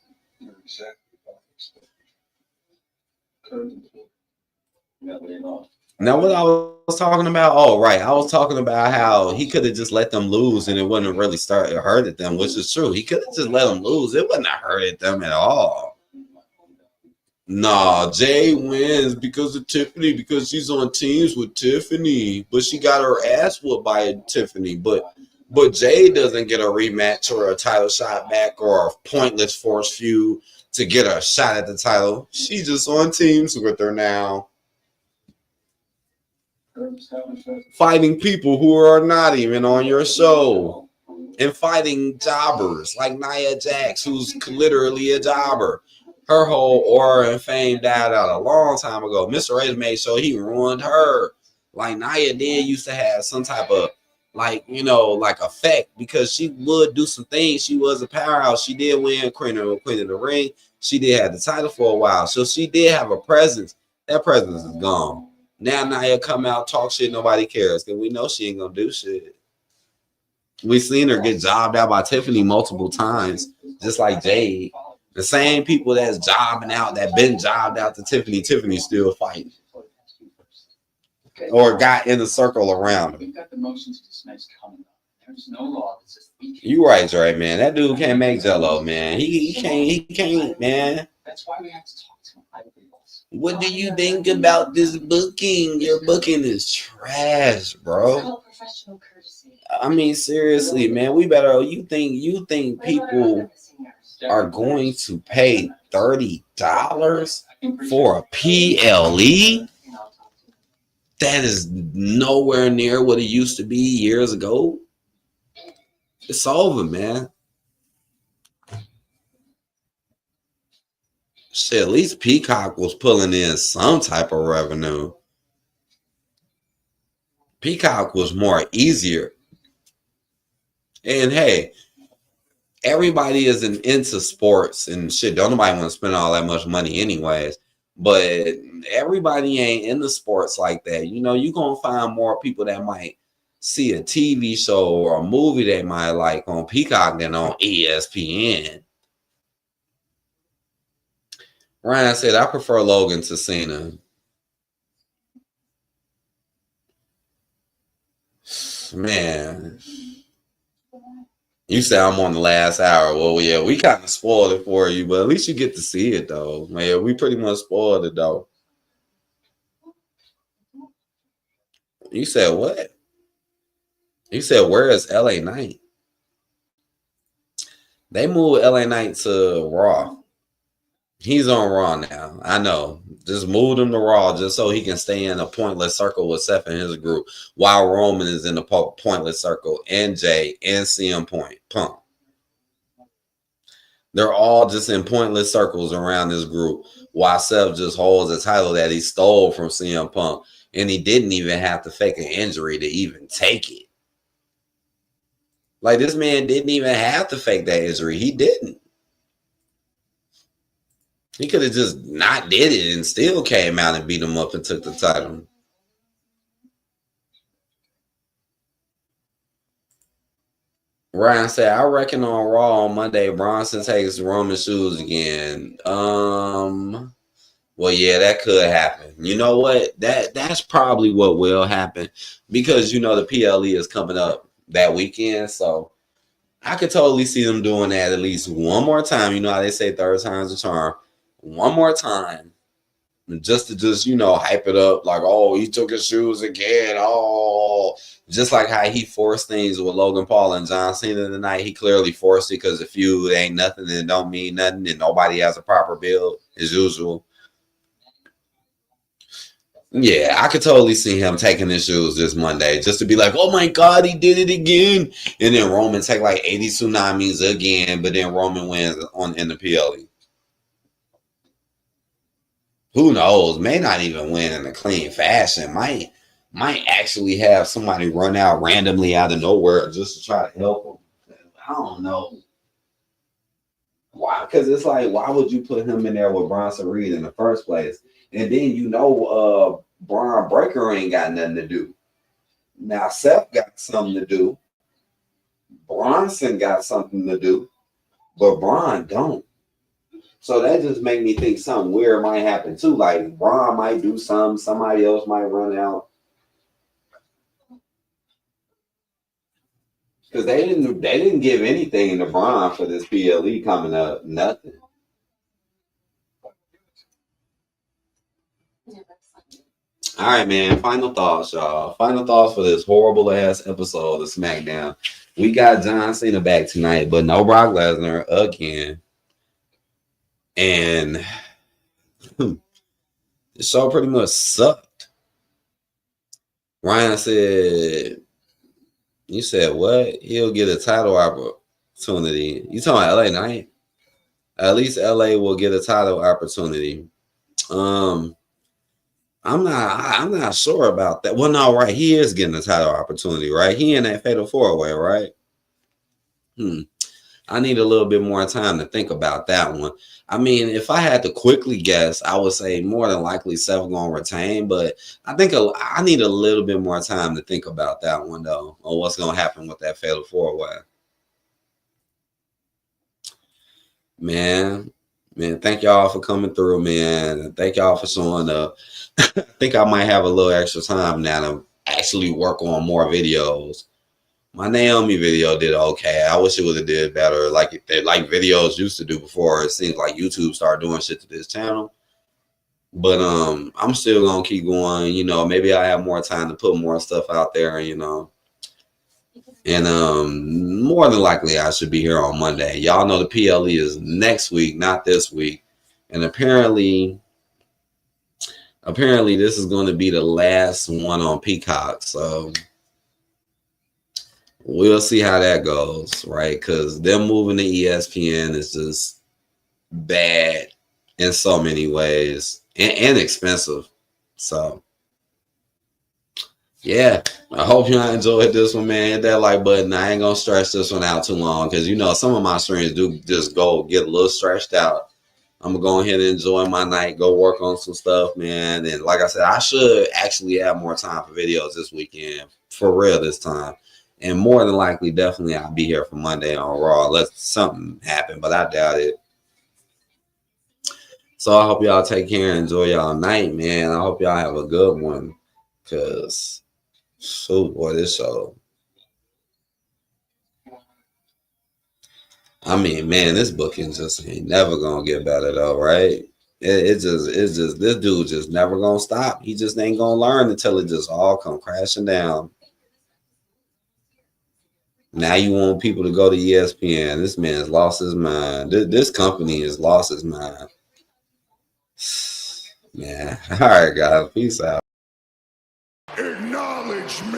Now, what I was talking about? Oh, right. I was talking about how he could have just let them lose and it wouldn't have really hurted them, which is true. He could have just let them lose. It wouldn't have hurted them at all. Nah, Jay wins because of Tiffany, because she's on teams with Tiffany, but she got her ass whooped by Tiffany. But Jay doesn't get a rematch or a title shot back or a pointless force feud to get a shot at the title. She's just on teams with her now. Fighting people who are not even on your show. And fighting jobbers like Nia Jax, who's literally a jobber. Her whole aura and fame died out a long time ago. Mr. Ray's made sure he ruined her. Like, Nia did used to have some type of, like, you know, like effect because she would do some things. She was a powerhouse. She did win Queen of the Ring. She did have the title for a while. So she did have a presence. That presence is gone. Now Nia come out, talk shit, nobody cares. Because we know she ain't going to do shit. We seen her get jobbed out by Tiffany multiple times, just like Jade. The same people that's jobbing out, that been jobbed out to Tiffany, Tiffany still fighting. Or got in the circle around her. You right, Dre, man. That dude can't make Jello, man. He can't, man. That's why we have to talk to him. What do you think about this booking? Your booking is trash, bro. I mean, seriously, man. We better. You think people are going to pay $30 for a PLE? That is nowhere near what it used to be years ago. It's over, man. Shit, at least Peacock was pulling in some type of revenue. Peacock was more easier. And hey, everybody isn't into sports and shit. Don't nobody want to spend all that much money anyways. But everybody ain't into sports like that. You know, you're going to find more people that might see a TV show or a movie they might like on Peacock than on ESPN. Ryan said, I prefer Logan to Cena. Man, you said I'm on the last hour. Well, yeah, we kind of spoiled it for you, but at least you get to see it, though. Man, we pretty much spoiled it, though. You said what? You said, where is LA Knight? They moved LA Knight to Raw. He's on Raw now. I know. Just moved him to Raw just so he can stay in a pointless circle with Seth and his group while Roman is in the pointless circle and Jay and CM Punk. They're all just in pointless circles around this group while Seth just holds a title that he stole from CM Punk. And he didn't even have to fake an injury to even take it. Like, this man didn't even have to fake that injury. He didn't. He could have just not did it and still came out and beat him up and took the title. Ryan said, I reckon on Raw on Monday, Bronson takes Roman's shoes again. Well, yeah, that could happen. You know what? That's probably what will happen because, you know, the PLE is coming up that weekend. So I could totally see them doing that at least one more time. You know how they say third time's a charm. One more time. Just to you know, hype it up. Like, oh, he took his shoes again. Oh, just like how he forced things with Logan Paul and John Cena tonight. He clearly forced it because if you ain't nothing, then don't mean nothing. And nobody has a proper build as usual. Yeah, I could totally see him taking his shoes this Monday just to be like, oh my God, he did it again. And then Roman take like 80 tsunamis again, but then Roman wins in the PLE. Who knows? May not even win in a clean fashion. Might actually have somebody run out randomly out of nowhere just to try to help him. I don't know. Why? Because it's like, why would you put him in there with Bronson Reed in the first place? And then you know Braun Breaker ain't got nothing to do. Now Seth got something to do. Bronson got something to do. But Braun don't. So that just made me think something weird might happen too. Like Braun might do something, somebody else might run out. Because they didn't give anything to Braun for this PLE coming up. Nothing. All right, man. Final thoughts, y'all. Final thoughts for this horrible ass episode of SmackDown. We got John Cena back tonight, but no Brock Lesnar again. And the show pretty much sucked. Ryan said, you said what? He'll get a title opportunity. You talking about LA Knight? At least LA will get a title opportunity. I'm not sure about that. Well, no, right. He is getting a title opportunity, right? He in that Fatal 4-Way, right? I need a little bit more time to think about that one. I mean, if I had to quickly guess, I would say more than likely Seth gonna retain, but I think I need a little bit more time to think about that one though, on what's gonna happen with that Fatal 4-Way. Man, thank y'all for coming through, man. Thank y'all for showing up. I think I might have a little extra time now to actually work on more videos. My Naomi video did okay. I wish it would have did better, like videos used to do before. It seems like YouTube started doing shit to this channel. But I'm still gonna keep going. You know, maybe I have more time to put more stuff out there. You know, and more than likely I should be here on Monday. Y'all know the PLE is next week, not this week. And apparently this is going to be the last one on Peacock. So we'll see how that goes, right? Because them moving to ESPN is just bad in so many ways and expensive. So, yeah, I hope y'all enjoyed this one, man. Hit that like button. I ain't going to stretch this one out too long because, you know, some of my streams do just go get a little stretched out. I'm gonna go ahead and enjoy my night, go work on some stuff, man. And like I said, I should actually have more time for videos this weekend, for real this time. And more than likely, definitely I'll be here for Monday on Raw unless something happen, but I doubt it. So I hope y'all take care and enjoy y'all night, man. I hope y'all have a good one. Cause so boy, this show. I mean, man, this booking just ain't never gonna get better though, right? It's just this dude just never gonna stop. He just ain't gonna learn until it just all come crashing down. Now you want people to go to ESPN. This man's lost his mind. This company has lost his mind. Man, all right, guys, peace out. Acknowledge me.